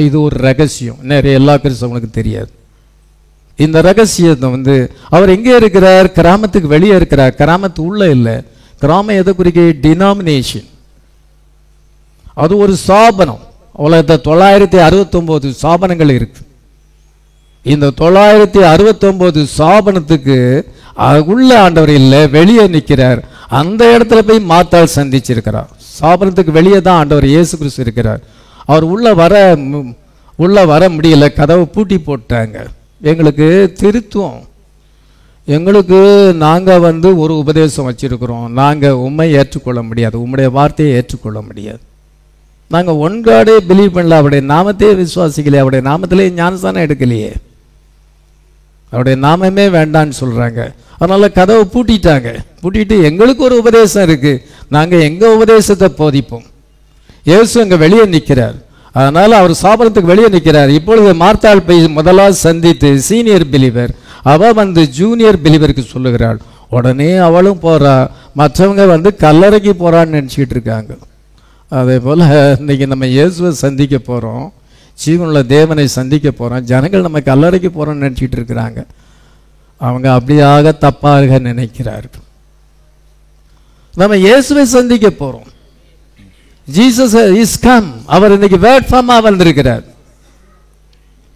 இது ஒரு ரகசியம், நிறைய எல்லா கிறிஸ்தவங்களுக்கு தெரியாது. இந்த ரகசியத்தை வந்து அவர் எங்கே இருக்கிறார்? கிராமத்துக்கு வெளியே இருக்கிறார். கிராமத்து உள்ள இல்லை. கிராமம் எதை குறிக்க? டினாமினேஷன். அது ஒரு ஸ்தாபனம். உலகத்தில் 969 ஸ்தாபனங்கள் இருக்கு. இந்த 969 ஸ்தாபனத்துக்கு உள்ள ஆண்டவர் இல்லை, வெளியே நிற்கிறார். அந்த இடத்துல போய் மாத்தாள் சந்திச்சிருக்கிறார். ஸ்தாபனத்துக்கு வெளியே தான் ஆண்டவர் இயேசு கிறிஸ்து இருக்கிறார். அவர் உள்ள வர முடியல, கதவை பூட்டி போட்டாங்க. எங்களுக்கு திருத்துவம், எங்களுக்கு நாங்கள் வந்து ஒரு உபதேசம் வச்சிருக்கிறோம், நாங்கள் உண்மை ஏற்றுக்கொள்ள முடியாது, உம்முடைய வார்த்தையை ஏற்றுக்கொள்ள முடியாது, நாங்கள் ஒன் காடே பிலீவ் பண்ணல, அவருடைய நாமத்தையே விசுவாசிக்கலையே, அவருடைய நாமத்திலே ஞானஸ்தானம் எடுக்கலையே, அவருடைய நாமமே வேண்டான்னு சொல்கிறாங்க. அதனால் கதவை பூட்டிட்டாங்க. பூட்டிட்டு எங்களுக்கு ஒரு உபதேசம் இருக்குது, நாங்கள் எங்கள் உபதேசத்தை போதிப்போம். இயேசு அங்கே வெளியே நிற்கிறார். அதனால் அவர் ஸ்தாபனத்துக்கு வெளியே நிற்கிறார். இப்பொழுது மார்த்தாள் போய் முதலாவது சந்தித்து சீனியர் பிலீவர், அவள் வந்து ஜூனியர் பிலீவருக்கு சொல்லுகிறாள். உடனே அவளும் போகிறா. மற்றவங்க வந்து கல்லறைக்கு போகிறான்னு நினச்சிக்கிட்டு இருக்காங்க. அதே போல் இன்றைக்கி நம்ம இயேசுவை சந்திக்க போகிறோம், ஜீவனுள்ள தேவனை சந்திக்க போகிறோம். ஜனங்கள் நம்ம கல்லறைக்கு போகிறோன்னு நினச்சிக்கிட்டு இருக்கிறாங்க. அவங்க அப்படியாக தப்பாக நினைக்கிறார்கள். நம்ம இயேசுவை சந்திக்க போகிறோம். Jesus is come. அவர் இன்னைக்கு வேர்ட் ஃபார்மாக வந்திருக்கிறார்.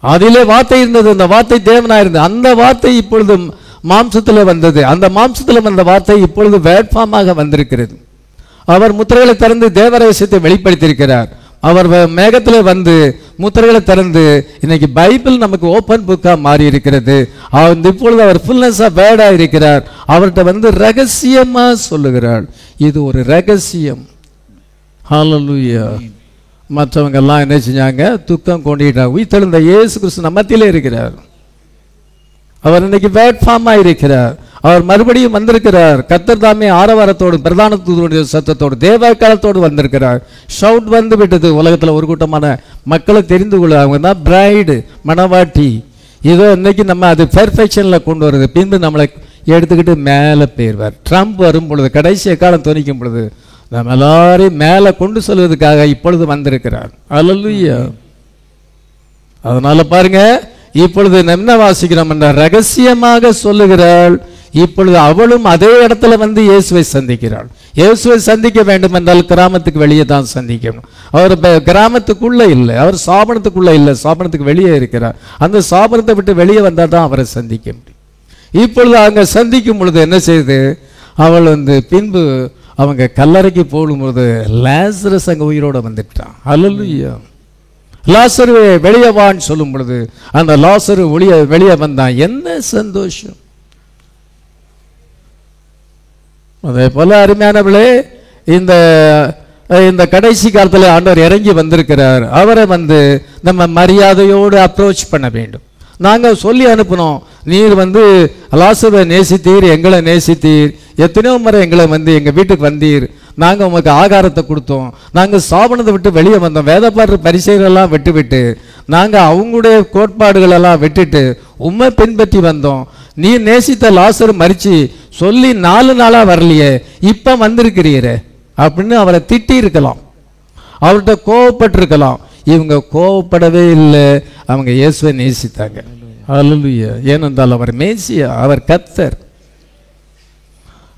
அதிலே வார்த்தை இருந்தது, அந்த வார்த்தை தேவனாக இருந்தது. அந்த வார்த்தை இப்பொழுது மாம்சத்தில் வந்தது. அந்த மாம்சத்தில் வந்த வார்த்தை இப்பொழுது வேர்ட் ஃபார்மாக வந்திருக்கிறது. அவர் முத்திரைகளை திறந்து தேவ ரகசியத்தை வெளிப்படுத்தியிருக்கிறார். அவர் மேகத்தில் வந்து முத்திரைகளை திறந்து இன்னைக்கு பைபிள் நமக்கு ஓப்பன் புக்காக மாறி இருக்கிறது. இப்பொழுது அவர் ஃபுல்னஸ் ஆஃப் வேர்டாக இருக்கிறார். அவர்கிட்ட வந்து ரகசியமாக சொல்லுகிறார். இது ஒரு ரகசியம். ஹல்லேலூயா. மற்றவங்க எல்லாம் என்ன செஞ்சாங்க? துக்கம் கொண்டிட்டாங்க. உயிர்த்தெழுந்த இயேசு கிறிஸ்து நம்ம மத்தியிலே இருக்கிறார். அவர் இன்னைக்கு வேட்பாமாக இருக்கிறார். அவர் மறுபடியும் வந்திருக்கிறார். கர்த்தர் தாமே ஆரவாரத்தோடு பிரதான தூதனுடைய சத்தத்தோடு தேவகாலத்தோடு வந்திருக்கிறார். ஷவுட் வந்து விட்டது. உலகத்தில் ஒரு கூட்டமான மக்களை தெரிந்து கொள்ள, அவங்க தான் பிரைடு, மணவாட்டி. இதோ இன்னைக்கு நம்ம அது பெர்ஃபெக்ஷனில் கொண்டு வருது. பின்பு நம்மளை எடுத்துக்கிட்டு மேலே போயிடுவார். ட்ரம்ப் வரும் பொழுது, கடைசி காலம் துணிக்கும் பொழுது நம்ம எல்லாரையும் மேலே கொண்டு செல்வதற்காக இப்பொழுது வந்திருக்கிறார். அல்லேலூயா. அதனால பாருங்க, இப்பொழுது என்ன வாசிக்கிறோம் என்ற ரகசியமாக சொல்லுகிறாள். இப்பொழுது அவளும் அதே இடத்துல வந்து இயேசுவை சந்திக்கிறாள். இயேசுவை சந்திக்க வேண்டும் என்றால் கிராமத்துக்கு வெளியே தான் சந்திக்கணும். அவர் கிராமத்துக்குள்ள இல்லை, அவர் சாபனத்துக்குள்ள இல்லை, சாபனத்துக்கு வெளியே இருக்கிறார். அந்த சாபனத்தை விட்டு வெளியே வந்தால் தான் அவரை சந்திக்க முடியும். இப்பொழுது அங்கே சந்திக்கும் பொழுது என்ன செய்யுது? அவள் வந்து பின்பு அவங்க கல்லறைக்கு போகும்போது லாசரஸ் அங்கே உயிரோட வந்துட்டான். அல்லேலூயா. லாசரு வெளியே வான்னு சொல்லும் பொழுது அந்த லாசரு வெளியே வந்தான். என்ன சந்தோஷம்! அதே போல அருமையானவர்களே, இந்த கடைசி காலத்தில் ஆண்டவர் இறங்கி வந்திருக்கிறார். அவரை வந்து நம்ம மரியாதையோடு அப்ரோச் பண்ண வேண்டும். நாங்கள் சொல்லி அனுப்பினோம், நீர் வந்து லாசரை நேசித்தீர், எங்களை நேசித்தீர், எத்தனையோ முறை எங்களை வந்து எங்கள் வீட்டுக்கு வந்தீர், நாங்கள் உங்களுக்கு ஆகாரத்தை கொடுத்தோம், நாங்கள் சாபனத்தை விட்டு வெளியே வந்தோம், வேதப்பாடு பரிசைகளெல்லாம் விட்டுவிட்டு நாங்கள் அவங்களுடைய கோட்பாடுகளெல்லாம் விட்டுட்டு உண்மை பின்பற்றி வந்தோம். நீ நேசித்த லாசர் மரிச்சு சொல்லி 4 நாளாக வரலையே, இப்போ வந்திருக்கிறீரே அப்படின்னு அவரை திட்டி இருக்கலாம், அவர்கிட்ட கோவப்பட்டிருக்கலாம். இவங்க கோவப்படவே இல்லை, அவங்க இயேசுவை நேசித்தாங்க. அல்லேலூயா. ஏனென்றால் அவர் மேசியா, அவர் கர்த்தர்,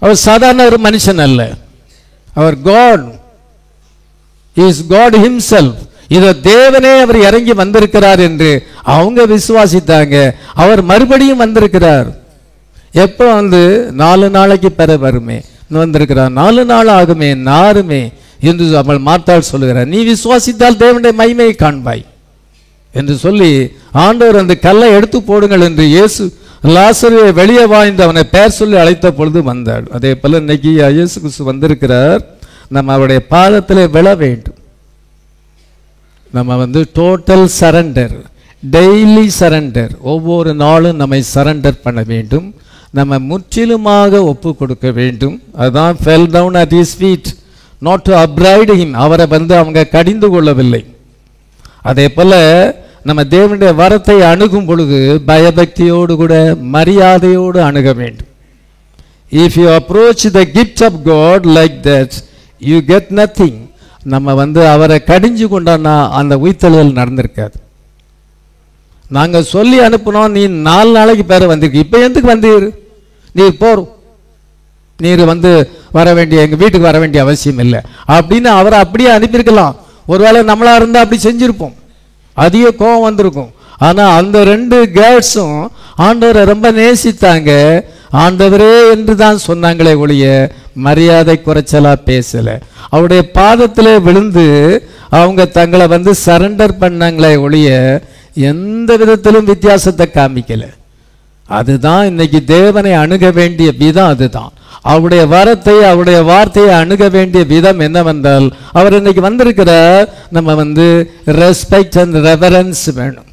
அவர் சாதாரண ஒரு மனுஷன் அல்ல, அவர் காட், இஸ் காட் ஹிம்செல்ஃப். இதோ தேவனே அவர் இறங்கி வந்திருக்கிறார் என்று அவங்க விசுவாசித்தாங்க. அவர் மறுபடியும் வந்திருக்கிறார். எப்போ வந்து 4 நாளைக்கு பிற வருமே வந்திருக்கிறார். 4 நாள் ஆகுமே நாருமே என்று அவள் மார்த்தாள் சொல்லுகிறார். நீ விசுவாசித்தால் தேவனுடைய மகிமையை காண்பாய் என்று சொல்லி ஆண்டவர் அந்த கல்லை எடுத்து போடுங்கள் என்று இயேசு லாசருவை வெளியே வாழ்ந்து அவனை பெயர் சொல்லி அழைத்த பொழுது வந்தாள். அதே போல இன்னைக்கு இயேசு கிறிஸ்து வந்திருக்கிறார். நம்ம அவருடைய பாதத்தில் விழ வேண்டும். நம்ம வந்து டோட்டல் சரண்டர், டெய்லி சரண்டர், ஒவ்வொரு நாளும் நம்மை சரண்டர் பண்ண வேண்டும். நம்ம முற்றிலுமாக ஒப்பு கொடுக்க வேண்டும். அதுதான் fell down at his feet, not to upbraid him. அவரை வந்து அவங்க கடிந்து கொள்ளவில்லை. அதே போல நம்ம தேவனுடைய வரத்தை அணுகும் பொழுது பயபக்தியோடு கூட மரியாதையோடு அணுக வேண்டும். If you approach the gift of God like that you get nothing. நம்ம வந்து அவரை கடிஞ்சு கொண்டோன்னா அந்த உயிர்த்தெழுதல் நடந்திருக்காது. நாங்கள் சொல்லி அனுப்பினோம், நீ 4 நாளைக்கு பேர வந்திருக்கு, இப்போ எதுக்கு வந்தீர்? நீர் போறோம், நீர் வந்து வர வேண்டிய, எங்கள் வீட்டுக்கு வர வேண்டிய அவசியம் இல்லை அப்படின்னு அவரை அப்படியே அனுப்பியிருக்கலாம். ஒருவேளை நம்மளா இருந்தால் அப்படி செஞ்சுருப்போம், அதிக கோபம் வந்திருக்கும். ஆனால் அந்த 2 கேர்ள்ஸும் ஆண்டவரை ரொம்ப நேசித்தாங்க. ஆண்டவரே என்று தான் சொன்னாங்களே ஒழிய மரியாதை குறைச்சலா பேசல. அவருடைய பாதத்திலே விழுந்து அவங்க தங்களை வந்து சரண்டர் பண்ணாங்களே ஒழிய எந்த விதத்திலும் வித்தியாசத்தை காமிக்கல. அதுதான் இன்னைக்கு தேவனை அணுக வேண்டிய விதம். அதுதான் அவருடைய வரத்தை, அவருடைய வார்த்தையை அணுக வேண்டிய விதம் என்னவென்றால், அவர் இன்னைக்கு வந்திருக்கிற நம்ம வந்து ரெஸ்பெக்ட் அண்ட் ரெவரன்ஸ் வேணும்.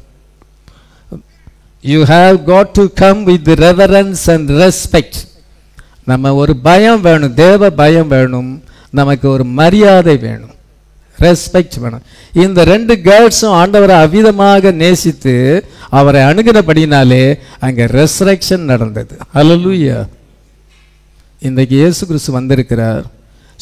You have got to come with reverence and respect. நம்ம ஒரு பயம் வேணும், தேவ பயம் வேணும், நமக்கு ஒரு மரியாதை வேணும், ரெஸ்பெக்ட் வேணும். இந்த 2 கேர்ள்ஸும் ஆண்டவரை அவ்விதமாக நேசித்து அவரை அணுகினபடினாலே அங்கே ரெசரக்ஷன் நடந்தது. ஹல்லேலூயா. இன்றைக்கு இயேசு கிறிஸ்து வந்திருக்கிறார்.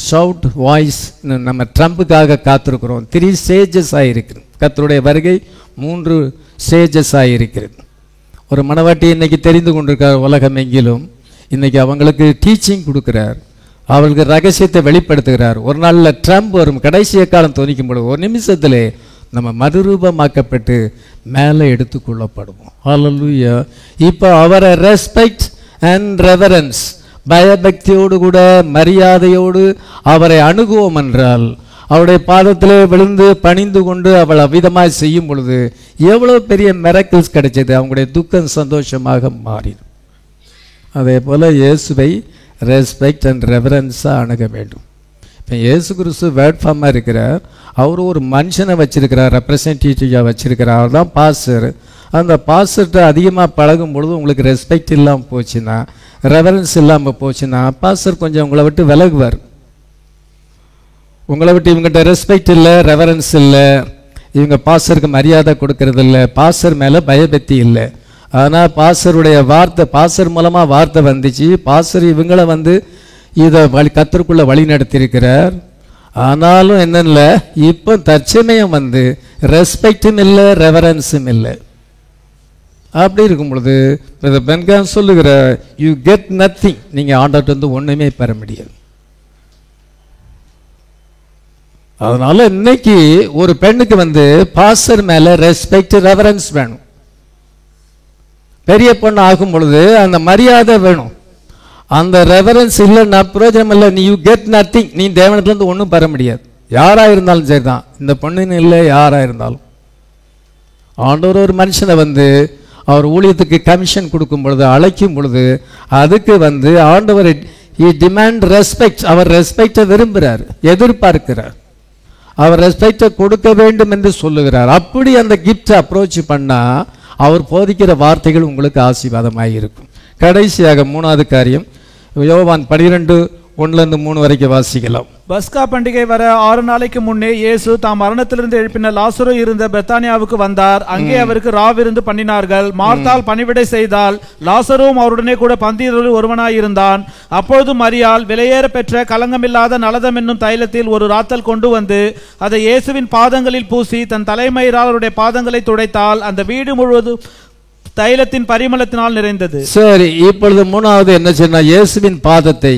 ஷவுட் வாய்ஸ், நம்ம ட்ரம்புக்காக காத்திருக்கிறோம். 3 ஸ்டேஜஸ் ஆகிருக்கிறது. கர்த்தருடைய வருகை 3 ஸ்டேஜஸ் ஆகிருக்கிறது. ஒரு மனவாட்டி இன்னைக்கு தெரிந்து கொண்டிருக்கிறார் உலகம் எங்கிலும். இன்னைக்கு அவங்களுக்கு டீச்சிங் கொடுக்கிறார், அவர்களுக்கு ரகசியத்தை வெளிப்படுத்துகிறார். ஒரு நாளில் ட்ரம்ப் வரும், கடைசிய காலம் தோணிக்கும் பொழுது ஒரு நிமிஷத்திலே நம்ம மறுரூபமாக்கப்பட்டு மேலே எடுத்துக்கொள்ளப்படுவோம். ஹல்லேலூயா. இப்போ அவரை ரெஸ்பெக்ட் அண்ட் ரெவரன்ஸ், பயபக்தியோடு கூட மரியாதையோடு அவரை அணுகுவோம் என்றால், அவருடைய பாதத்திலே விழுந்து பணிந்து கொண்டு அவள் அவ்விதமாய் செய்யும் பொழுது எவ்வளோ பெரிய மிராக்கிள்ஸ் கிடைச்சது. அவங்களுடைய துக்கம் சந்தோஷமாக மாறிடும். அதே போல் இயேசுவை ரெஸ்பெக்ட் அண்ட் ரெவரன்ஸாக அணுக வேண்டும். இப்போ இயேசு கிறிஸ்து வேர்ட் ஃபார்மாக இருக்கிறார். அவர் ஒரு மனுஷனை வச்சிருக்கிறார், ரெப்ரசன்டேட்டிவாக வச்சிருக்கிறார். அவர் தான் பாஸ்டர். அந்த பாஸ்டர்கிட்ட அதிகமாக பழகும் பொழுது உங்களுக்கு ரெஸ்பெக்ட் இல்லாமல் போச்சுன்னா, ரெவரன்ஸ் இல்லாமல் போச்சுன்னா, பாஸ்டர் கொஞ்சம் உங்களை விட்டு விலகுவார். உங்களை விட்டு இவங்ககிட்ட ரெஸ்பெக்ட் இல்லை, ரெவரன்ஸ் இல்லை, இவங்க பாஸ்டருக்கு மரியாதை கொடுக்கறது இல்லை, பாஸ்டர் மேலே பயபக்தி இல்லை. ஆனால் பாஸ்டருடைய வார்த்தை, பாஸ்டர் மூலமாக வார்த்தை வந்துச்சு, பாஸ்டர் இவங்களை வந்து இதை கர்த்தருக்குள்ள வழி நடத்தியிருக்கிறார். ஆனாலும் என்னென்ன, இப்போ தற்சமயம் வந்து ரெஸ்பெக்டும் இல்லை, ரெவரன்ஸும் இல்லை. அப்படி இருக்கும் பொழுது பென்கான் சொல்லுகிற யூ கெட் நத்திங், நீங்கள் ஆண்டவர்கிட்ட வந்து ஒன்றுமே பெற முடியாது. அதனால இன்னைக்கு ஒரு பெண்ணுக்கு வந்து பாஸ்டர் மேலே ரெஸ்பெக்ட் ரெவரன்ஸ் வேணும். பெரிய பொண்ணு ஆகும் பொழுது அந்த மரியாதை வேணும். அந்த ரெவரன்ஸ் இல்லைன்னா பிரயோஜனம் இல்லை. நீ யூ கெட் நத்திங், நீ தேவனத்துலேருந்து ஒன்றும் பெற முடியாது. யாராக இருந்தாலும் சரி தான், இந்த பொண்ணுன்னு இல்லை, யாராக இருந்தாலும். ஆண்டவர் ஒரு மனுஷனை வந்து அவர் ஊழியத்துக்கு கமிஷன் கொடுக்கும் பொழுது, அழைக்கும் பொழுது, அதுக்கு வந்து ஆண்டவர் டிமாண்ட் ரெஸ்பெக்ட். அவர் ரெஸ்பெக்டை விரும்புகிறார், எதிர்பார்க்கிறார். அவர் ரெஸ்பெக்டை கொடுக்க வேண்டும் என்று சொல்லுகிறார். அப்படி அந்த கிஃப்ட் அப்ரோச் பண்ணால் அவர் போதிக்கிற வார்த்தைகள் உங்களுக்கு ஆசீர்வாதமாக இருக்கும். கடைசியாக 3வது காரியம், யோவான் 12:1-3 வரைக்கும் வாசிக்கலாம். பஸ்கா பண்டிகை வர 6 நாளைக்கு முன்னே இயேசு தாம் மரணத்திலிருந்து எழுப்பின லாசரு இருந்த பெத்தானியாவுக்கு வந்தார். அங்கே அவருக்கு ராவிருந்து பண்ணினார்கள். மார்த்தாள் பணிவிடை செய்தால், லாசருவும் அவருடனே கூட பந்தியருள் ஒருவனாயிருந்தான். அப்பொழுது மரியாள் விலையேற பெற்ற கலங்கமில்லாத நலதம் என்னும் தைலத்தில் ஒரு ராத்தல் கொண்டு வந்து அதை இயேசுவின் பாதங்களில் பூசி தன் தலைமயிரால் அவருடைய பாதங்களை துடைத்தால் அந்த வீடு முழுவதும் தைலத்தின் பரிமளத்தினால் நிறைந்தது. சரி, இப்பொழுது 3வது என்ன சொன்னா, இயேசுவின் பாதத்தை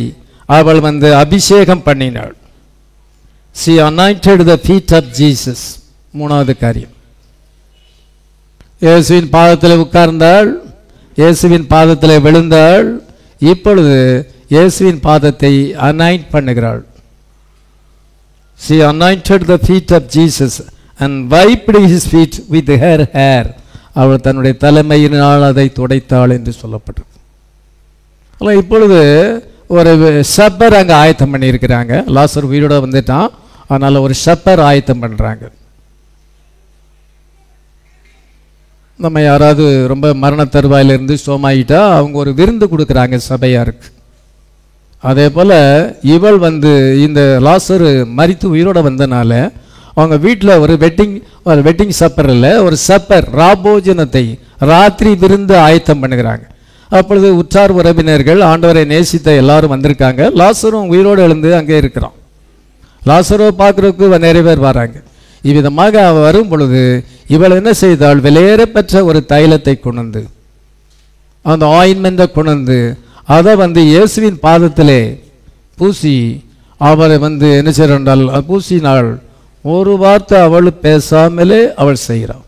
அவள் வந்து அபிஷேகம் பண்ணினாள். She anointed the feet of Jesus. 3வது காரியம், இயேசுவின் பாதத்தில் உட்கார்ந்தாள், இயேசுவின் பாதத்தில் விழுந்தாள். இப்பொழுது இயேசுவின் பாதத்தை anoint பண்ணுகிறாள். She anointed the feet of Jesus and wiped his feet with her hair. அவள் தன்னுடைய தலைமையினால் அதை துடைத்தாள் என்று சொல்லப்பட்டது. ஆனால் இப்பொழுது ஒரு ஷப்பர் அங்கே ஆயத்தம் பண்ணியிருக்கிறாங்க. லாசர் உயிரோட வந்துட்டான், அதனால் ஒரு ஷப்பர் ஆயத்தம் பண்ணுறாங்க. நம்ம யாராவது ரொம்ப மரண தருவாயிலிருந்து சோமாயிட்டா அவங்க ஒரு விருந்து கொடுக்குறாங்க சபையாருக்கு. அதே போல் இவள் வந்து இந்த லாசர் மரித்து உயிரோட வந்தனால அவங்க வீட்டில் ஒரு வெட்டிங் சப்பர் இல்லை, ஒரு சப்பர் ராபோஜனத்தை, ராத்திரி விருந்து ஆயத்தம் பண்ணுகிறாங்க. அப்பொழுது உற்றார் உறவினர்கள், ஆண்டவரை நேசித்த எல்லாரும் வந்திருக்காங்க. லாசரும் உயிரோடு எழுந்து அங்கே இருக்கிறான். லாசரோ பார்க்குறதுக்கு நிறைய பேர் வராங்க. இவ்விதமாக அவள் வரும் பொழுது இவள் என்ன செய்தாள்? விலையேறப்பெற்ற ஒரு தைலத்தை கொண்டு அந்த ஆயின்மெண்டை கொண்டு அதை இயேசுவின் பாதத்திலே பூசி அவரை என்ன செய்கிறாள்? பூசினாள். ஒரு வார்த்தை அவள் பேசாமலே அவள் செய்கிறாள்.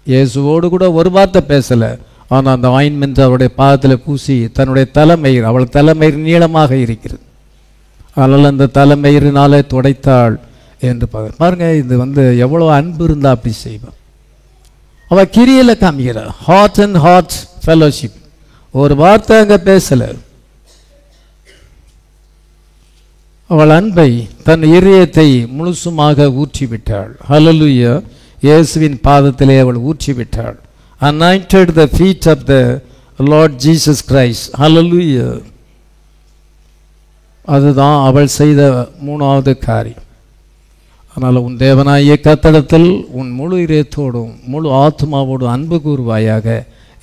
இயேசுவோடு கூட ஒரு வார்த்தை பேசலை. ஆனால் அந்த ஆயின்மெண்ட் அவருடைய பாதத்தில் பூசி தன்னுடைய தலைமயிர், அவள் தலைமயிர் நீளமாக இருக்கிறது, அதனால் அந்த தலைமயிரினாலே துடைத்தாள் என்று பாருங்க. இது எவ்வளோ அன்பு இருந்தால் அப்படி செய்வான். அவள் கிரியில் காமிக்கிறாள். Heart and heart fellowship. ஒரு வார்த்தை அங்கே பேசலை. அவள் அன்பை தன் இதயத்தை முழுசுமாக ஊற்றிவிட்டாள். ஹல்லேலூயா. இயேசுவின் பாதத்திலே அவள் ஊற்றிவிட்டாள். anointed the feet of the Lord Jesus Christ. Hallelujah. அதுதான் அவள் செய்த மூணாவது காரியம். அதனால் உன் தேவனாகிய கர்த்தரிடத்தில் உன் முழு இதயத்தோடும் முழு ஆத்மாவோடும் அன்பு கூறுவாயாக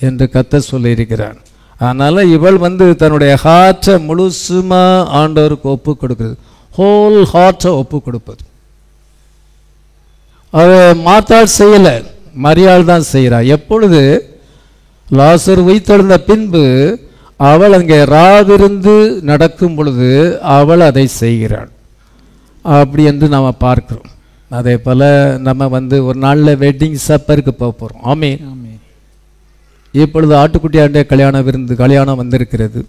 என்று கர்த்தர் சொல்லியிருக்கிறான். அதனால் இவள் தன்னுடைய ஹார்ட்டை முழுசுமா ஆண்டவருக்கு ஒப்பு கொடுக்குறது. ஹோல் ஹார்ட்டை ஒப்பு கொடுப்பது. அதை மார்த்தாள் செய்யலை, மரியாள் தான் செய்கிறாள். எப்பொழுது லாசர் உயிர்த்தெழுந்த பின்பு அவள் அங்கே ராவிருந்து நடக்கும் பொழுது அவள் அதை செய்கிறாள். அப்படி என்று நாம் பார்க்கிறோம். அதே போல் நம்ம ஒரு நாளில் வெட்டிங் சப்பருக்கு போக போகிறோம். ஆமென். இப்பொழுது ஆட்டுக்குட்டியாண்டே கல்யாணம் வந்திருக்கிறது.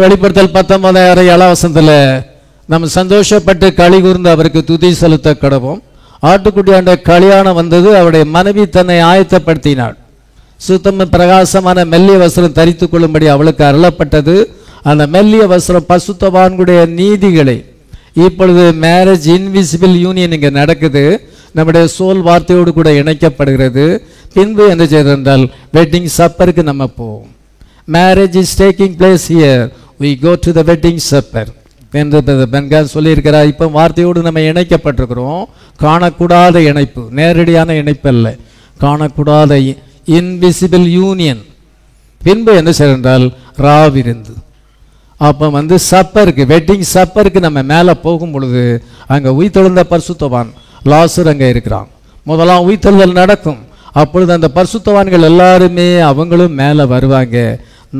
வெளிப்படுத்தல் 19:7 நம்ம சந்தோஷப்பட்டு களி கூர்ந்து அவருக்கு துதி செலுத்த கடவோம். ஆட்டுக்குட்டியாண்ட கல்யாணம் வந்தது. அவருடைய மனைவி தன்னை ஆயத்தப்படுத்தினாள். சுத்தம் பிரகாசமான மெல்லிய வஸ்திரம் தரித்து கொள்ளும்படி அவளுக்கு அருளப்பட்டது. அந்த மெல்லிய வஸ்திரம் பசுத்தவான்களுடைய நீதிகளை. இப்பொழுது மேரேஜ் இன்விசிபிள் யூனியன் இங்கே நடக்குது. நம்முடைய சோல் வார்த்தையோடு கூட இணைக்கப்படுகிறது. பின்பு என்ன செய்வது என்றால் வெட்டிங் சப்பருக்கு நம்ம போவோம். Marriage is taking place here, we go to the wedding supper என்று பென்கான் சொல்லியிருக்கிறார். இப்போ வார்த்தையோடு நம்ம இணைக்கப்பட்டிருக்கிறோம். காணக்கூடாத இணைப்பு, நேரடியான இணைப்பு அல்ல, காணக்கூடாத இன்விசிபிள் யூனியன். பின்பு என்ன செய்யறால் ராவிருந்து அப்போ சப்பருக்கு வெட்டிங் சப்பருக்கு நம்ம மேலே போகும் பொழுது அங்கே உயிர்த்தெழுந்த பரிசுத்தவான் லாசர் அங்கே இருக்கிறான். முதலாம் உயிர்த்தெழுதல் நடக்கும். அப்பொழுது அந்த பரிசுத்தவான்கள் எல்லாருமே அவங்களும் மேலே வருவாங்க.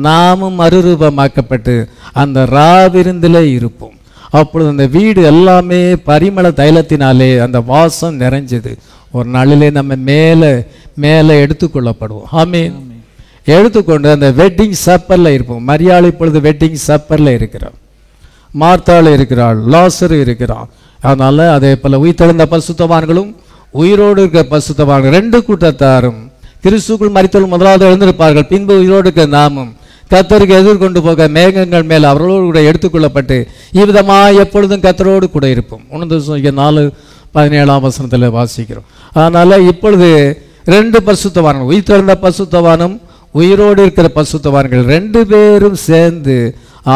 நாமும் மறுரூபமாக்கப்பட்டு அந்த ராவிருந்தில் இருப்போம். அப்பொழுது அந்த வீடு எல்லாமே பரிமள தைலத்தினாலே அந்த வாசம் நிறைஞ்சது. ஒரு நாளிலே நம்ம மேலே மேலே எடுத்துக்கொள்ளப்படுவோம். ஆமென். எடுத்துக்கொண்டு அந்த வெட்டிங் சப்பரில் இருப்போம். மரியாள் இப்பொழுது வெட்டிங் சப்பரில் இருக்கிறார். மார்த்தாள் இருக்கிறாள், லாசர் இருக்கிறான். அதனால் அதே போல் உயிர்த்தெழுந்த பரிசுத்தவான்களும் உயிரோடு இருக்கிற பரிசுத்தவான்கள் ரெண்டு கூட்டத்தாரும் கிறிஸ்துக்குள் மரித்தவர்கள் முதலாவது எழுந்திருப்பார்கள். பின்பு உயிரோடு இருக்கிற நாமும் கர்த்தருக்கு எதிர்கொண்டு போக மேகங்கள் மேல் அவர்களோடு கூட எடுத்துக்கொள்ளப்பட்டு இவ்விதமாக எப்பொழுதும் கர்த்தரோடு கூட இருப்போம். 4:17 வாசிக்கிறோம். அதனால் இப்பொழுது ரெண்டு பரிசுத்தவான்கள், உயிர்த்தெழுந்த பரிசுத்தவானும் உயிரோடு இருக்கிற பரிசுத்தவான்கள் ரெண்டு பேரும் சேர்ந்து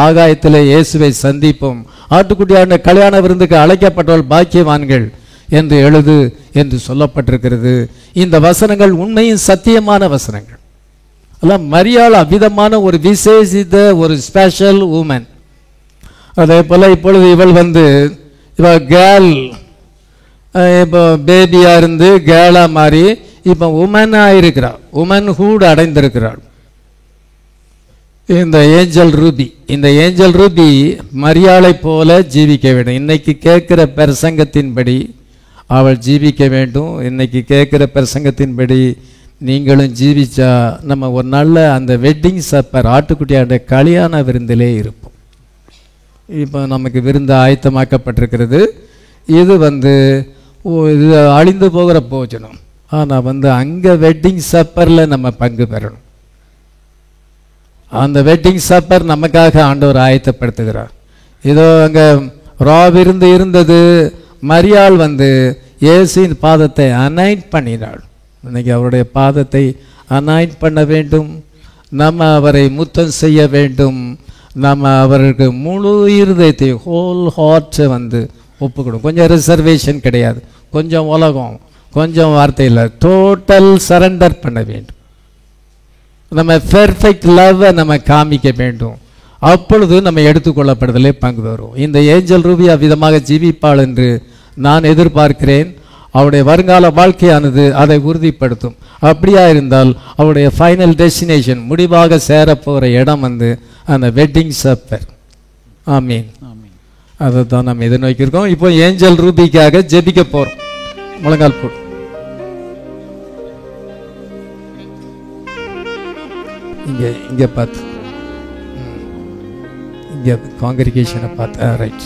ஆகாயத்தில் இயேசுவை சந்திப்போம். ஆட்டுக்குட்டியான கல்யாண விருந்துக்கு அழைக்கப்பட்டவர்கள் பாக்கியவான்கள் என்று எழுது என்று சொல்லப்பட்டிருக்கிறது. இந்த வசனங்கள் உண்மையும் சத்தியமான வசனங்கள். எல்லாம் மரியாள் அவ்விதமான ஒரு விசேஷித்த ஒரு ஸ்பெஷல் உமன். அதே போல் இப்பொழுது இவள் கேர்ள், இப்போ பேபியாக இருந்து கேர்ளாக மாறி இப்போ உமனாக இருக்கிறாள், உமன்ஹூட் அடைந்திருக்கிறாள். இந்த ஏஞ்சல் ரூபி, இந்த ஏஞ்சல் ரூபி மரியாளை போல ஜீவிக்க வேண்டும். இன்னைக்கு கேட்குற பிரசங்கத்தின்படி அவள் ஜீவிக்க வேண்டும். இன்னைக்கு கேட்குற பிரசங்கத்தின்படி நீங்களும் ஜீவிச்சா நம்ம ஒரு நாளில் அந்த வெட்டிங் சப்பர் ஆட்டுக்குட்டியாண்ட கல்யாண விருந்திலே இருப்போம். இப்போ நமக்கு விருந்து ஆயத்தமாக்கப்பட்டிருக்கிறது. இது இது அழிந்து போகிற போஜனம். ஆனால் அங்கே வெட்டிங் சப்பரில் நம்ம பங்கு பெறணும். அந்த வெட்டிங் சப்பர் நமக்காக ஆண்டவர் ஆயத்தப்படுத்துகிறார். இதோ அங்கே ராவிருந்து இருந்தது. மரியாள் இயேசுவின் பாதத்தை அனாயிண்ட் பண்ணினாள். இன்னைக்கு அவருடைய பாதத்தை அனாயிண்ட் பண்ண வேண்டும். நம்ம அவரை முத்தம் செய்ய வேண்டும். நம்ம அவருக்கு முழு இருதயத்தை ஹோல் ஹார்ட்டை ஒப்புக்கணும். கொஞ்சம் ரிசர்வேஷன் கிடையாது, கொஞ்சம் உலகம், கொஞ்சம் வார்த்தை இல்லை, டோட்டல் சரண்டர் பண்ண வேண்டும். நம்ம பெர்ஃபெக்ட் லவ்வை நம்ம காமிக்க வேண்டும். அப்பொழுது நம்ம எடுத்துக்கொள்ளப்படுதலே பங்கு வரும். இந்த ஏஞ்சல் ரூபி விதமாக ஜீவிப்பாள் என்று நான் எதிர்பார்க்கிறேன். அவருடைய வருங்கால வாழ்க்கையானது அதை உறுதிப்படுத்தும். அப்படியா இருந்தால் அவருடைய ஃபைனல் டெஸ்டினேஷன், முடிவாக சேரப்போகிற இடம் வந்து அந்த வெட்டிங் சப்பர். ஆமீன். அதை தான் நம்ம எதிர்நோக்கியிருக்கோம். இப்போ ஏஞ்சல் ரூபிக்காக ஜெபிக்க போகிறோம். முழங்கால் போடு. இங்கே பார்த்து, இங்கே காங்கிரிகேஷனை பார்த்து. ரைட்.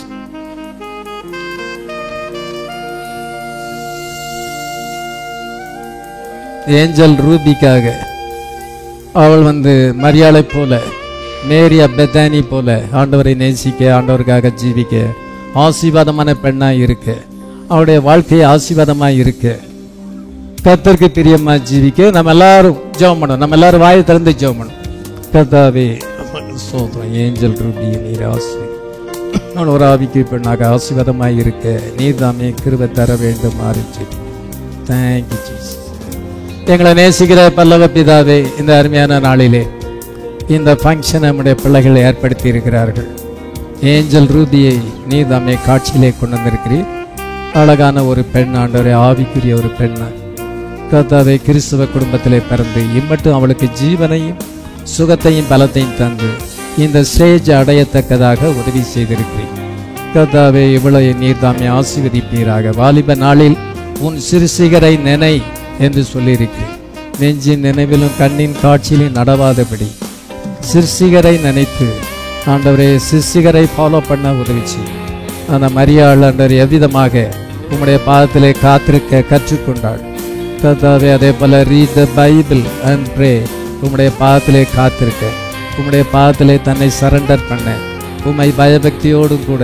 ஏஞ்சல் ரூபிக்காக அவள் வந்து மரியாளை போல, மேரியா பெத்தானி போல ஆண்டவரை நேசிக்க, ஆண்டவருக்காக ஜீவிக்க, ஆசீர்வாதமான பெண்ணாக இருக்க, அவருடைய வாழ்க்கையை ஆசீர்வாதமாக இருக்க, கர்த்தருக்கு பிரியமா ஜீவிக்க நம்ம எல்லாரும் ஜெபம் பண்ணணும். நம்ம எல்லாரும் வாயை திறந்து ஜெபம் பண்ணணும். கர்த்தாவே சோதரம், ஏஞ்சல் ரூபி நீர் நான் ஒரு ஆவிக்கு பெண்ணாக ஆசீர்வாதமாக இருக்க நீர் தாமே கிருபை தர வேண்டும். ஆரம்பிச்சு தேங்க்யூ ஜீசஸ். எங்களை நேசிக்கிற பல்லவ பிதாவே, இந்த அருமையான நாளிலே இந்த ஃபங்க்ஷன் நம்முடைய பிள்ளைகள் ஏற்படுத்தி இருக்கிறார்கள். ஏஞ்சல் ரூபியை நீர் தாமே காட்சியிலே கொண்டு வந்திருக்கிறீர். அழகான ஒரு பெண், ஆண்டவரே, ஆவிக்குரிய ஒரு பெண் கர்த்தாவே, கிறிஸ்துவ குடும்பத்திலே பிறந்து இம்மட்டும் அவளுக்கு ஜீவனையும் சுகத்தையும் பலத்தையும் தந்து இந்த ஸ்டேஜ் அடையத்தக்கதாக உதவி செய்திருக்கிறீர். கர்த்தாவே, இவளை நீர் தாமே ஆசீர்வதிப்பீராக. வாலிப நாளில் உன் சிறுசிகரை நினை என்று சொல்லியிருக்கிறேன். நெஞ்சின் நினைவிலும் கண்ணின் காட்சியிலும் நடவாதபடி சிறுசிகரை நினைத்து ஆண்டவரே சிறுசிகரை ஃபாலோ பண்ண உதவி செய்யும். அந்த மரியாள் ஆண்டவர் எவ்விதமாக உம்முடைய பாதத்திலே காத்திருக்க கற்றுக்கொண்டாள். கர்த்தாவே, அதே போல read the Bible and pray, உம்முடைய பாதத்திலே காத்திருக்க, உம்முடைய பாதத்திலே தன்னை சரண்டர் பண்ண, உம்மை பயபக்தியோடும் கூட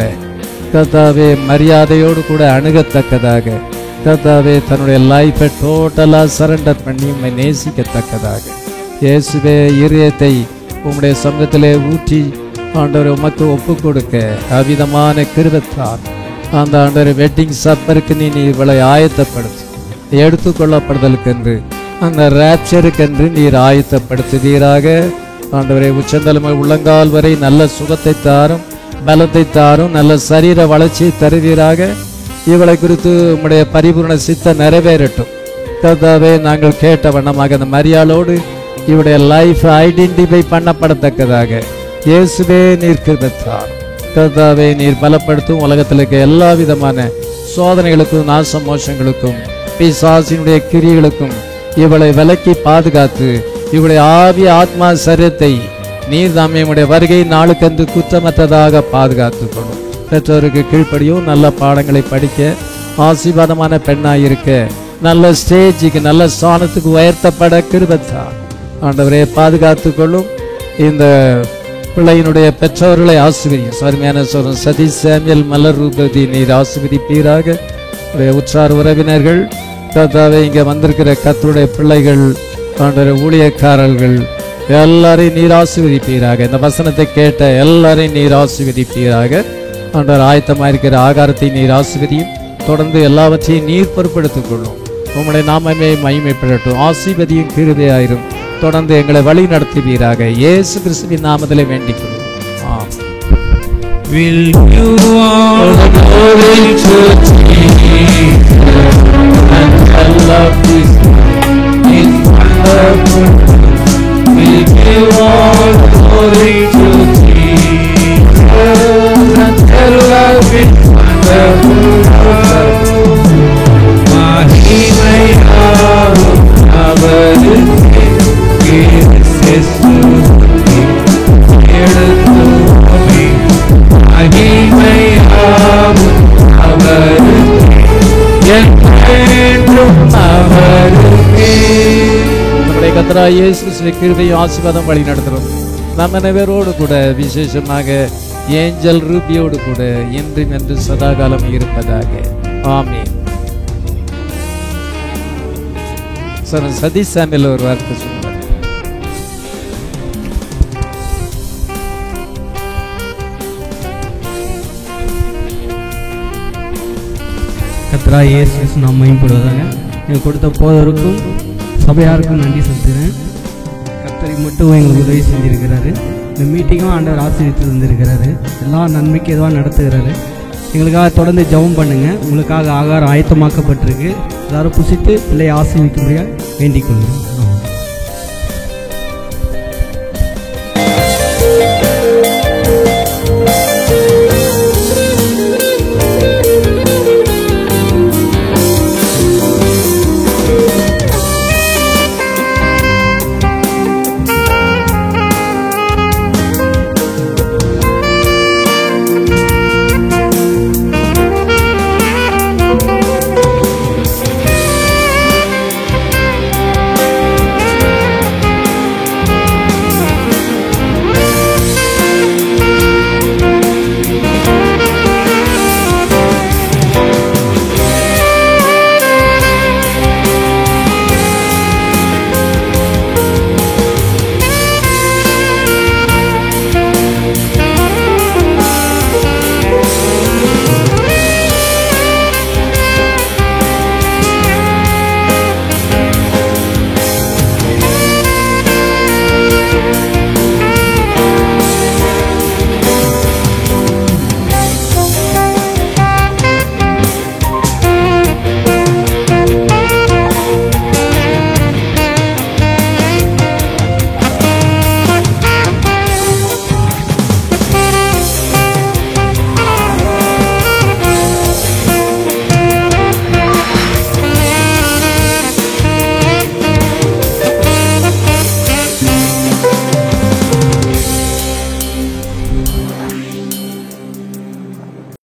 கர்த்தாவே மரியாதையோடு கூட அணுகத்தக்கதாக, கர்த்தாவே தன்னுடைய லைஃபை டோட்டலாக சரண்டர் பண்ணி உம்மை நேசிக்கத்தக்கதாக, இயேசுவே இருதயத்தை உம்முடைய சமூகத்திலே ஊற்றி ஆண்டவரை உமக்கு ஒப்பு கொடுக்க அவ்விதமான கிருபைத்தார். அந்த ஆண்டவரை வெட்டிங் சப்பருக்கு நீ இவளை ஆயத்தப்படுத்து, எடுத்துக்கொள்ளப்படுதலுக்கென்று அந்த ரேப்சருக்கென்று நீர் ஆயத்தப்படுத்துவீராக. ஆண்டவரை உச்சந்தலைமை உள்ளங்கால் வரை நல்ல சுகத்தை தாரும், பலத்தை தாரும், நல்ல சரீர வளர்ச்சியை தருவீராக. இவளை குறித்து உம்முடைய பரிபூர்ண சித்த நிறைவேறட்டும். கர்த்தாவே, நாங்கள் கேட்ட வண்ணமாக அந்த மரியாளோடு இவருடைய லைஃப் ஐடென்டிஃபை பண்ணப்படத்தக்கதாக இயேசுவே நீர் கிருபைத்தார். கர்த்தாவே, நீர் பலப்படுத்தும். உலகத்தில் இருக்க எல்லா விதமான சோதனைகளுக்கும் நாச மோசங்களுக்கும் பிசாசினுடைய கிரியைகளுக்கும் இவளை விலக்கி பாதுகாத்து இவளுடைய ஆவி ஆத்மா சரீரத்தை நீர் தாமே உடைய வருகை நாளுக்கென்று குற்றமற்றதாக பாதுகாத்து கொள்ளும். பெற்றோருக்கு கீழ்ப்படியும், நல்ல பாடங்களை படிக்க, ஆசீர்வாதமான பெண்ணாக இருக்க, நல்ல ஸ்டேஜுக்கு நல்ல ஸ்தானத்துக்கு உயர்த்தப்பட கிருபைத்தார். ஆண்டவரே, பாதுகாத்து கொள்ளும். இந்த பிள்ளையினுடைய பெற்றோர்களை ஆசீர்வதியும். அருமையான சொல்லும் சதீஷ் சாமுவேல் மலர் ரூபதி நீர் ஆசீர்வதிப்பீராக. உற்றார் உறவினர்கள் கர்த்தாவே, இங்கே வந்திருக்கிற கர்த்தருடைய பிள்ளைகள், ஆண்டவரே, ஊழியக்காரர்கள் எல்லாரையும் நீர் ஆசீர்வதிப்பீராக. இந்த வசனத்தை கேட்ட எல்லாரையும் நீர் ஆசீர்வதிப்பீராக. ஆண்டவர், ஆயத்தமாக இருக்கிற ஆகாரத்தை நீர் ஆசீர்வதியும். தொடர்ந்து எல்லாவற்றையும் நீர் பொறுப்படுத்திக் கொள்ளும். உம்முடைய நாமமே மகிமைப்படட்டும். ஆசீர்வதியும் கிருபையாயிரும். தொடர்ந்து எங்களை வழி நடத்துவீராக. இயேசு கிறிஸ்துவின் நாமத்திலே வேண்டிக் கொள்ளும். Will you all glory to Jesus and the love is wonderful. Will you all glory to Jesus and the love is wonderful. மகிமையாவும் அவருக்கே கிறிஸ்துவே எடுத்துமே. மகிமையாவும் அவருக்கே என்றென்றும் அவருக்கே. நம்முடைய கர்த்தராகிய இயேசு கிறிஸ்துவின் கிருபையும் ஆசீர்வாதம் வழி நடத்துகிறோம். நம்ம அனைவரோடு கூட விசேஷமாக ஏஞ்சல் ரூபியோடு கூட என்றும் என்று சதாகாலம் இருப்பதாக. ஆமென். சார், சதீஷ் சாமுவேல் ஒரு வார்த்தை சொல்லுவார். கர்த்தராகிய இயேசு கிறிஸ்து நாம் மகிமைப்படுவதாக. எனக்கு கொடுத்த போதருக்கும் சபையாருக்கும் நன்றி செலுத்துகிறேன். கர்த்தரை மட்டும் எங்களுக்கு உதவி செஞ்சிருக்கிறாரு. இந்த மீட்டிங்கும் ஆண்டவர் ஆசீர்வதித்து வந்திருக்கிறாரு. எல்லா நன்மைக்கு எதுவாக நடத்துகிறாரு. எங்களுக்காக தொடர்ந்து ஜெபம் பண்ணுங்கள். உங்களுக்காக ஆகாரம் ஆயத்தமாக்கப்பட்டிருக்கு. எல்லாரும் புசித்து பிள்ளையை ஆசீர்வதிக்கும்படியாக வேண்டிக் கொள்கிறோம்.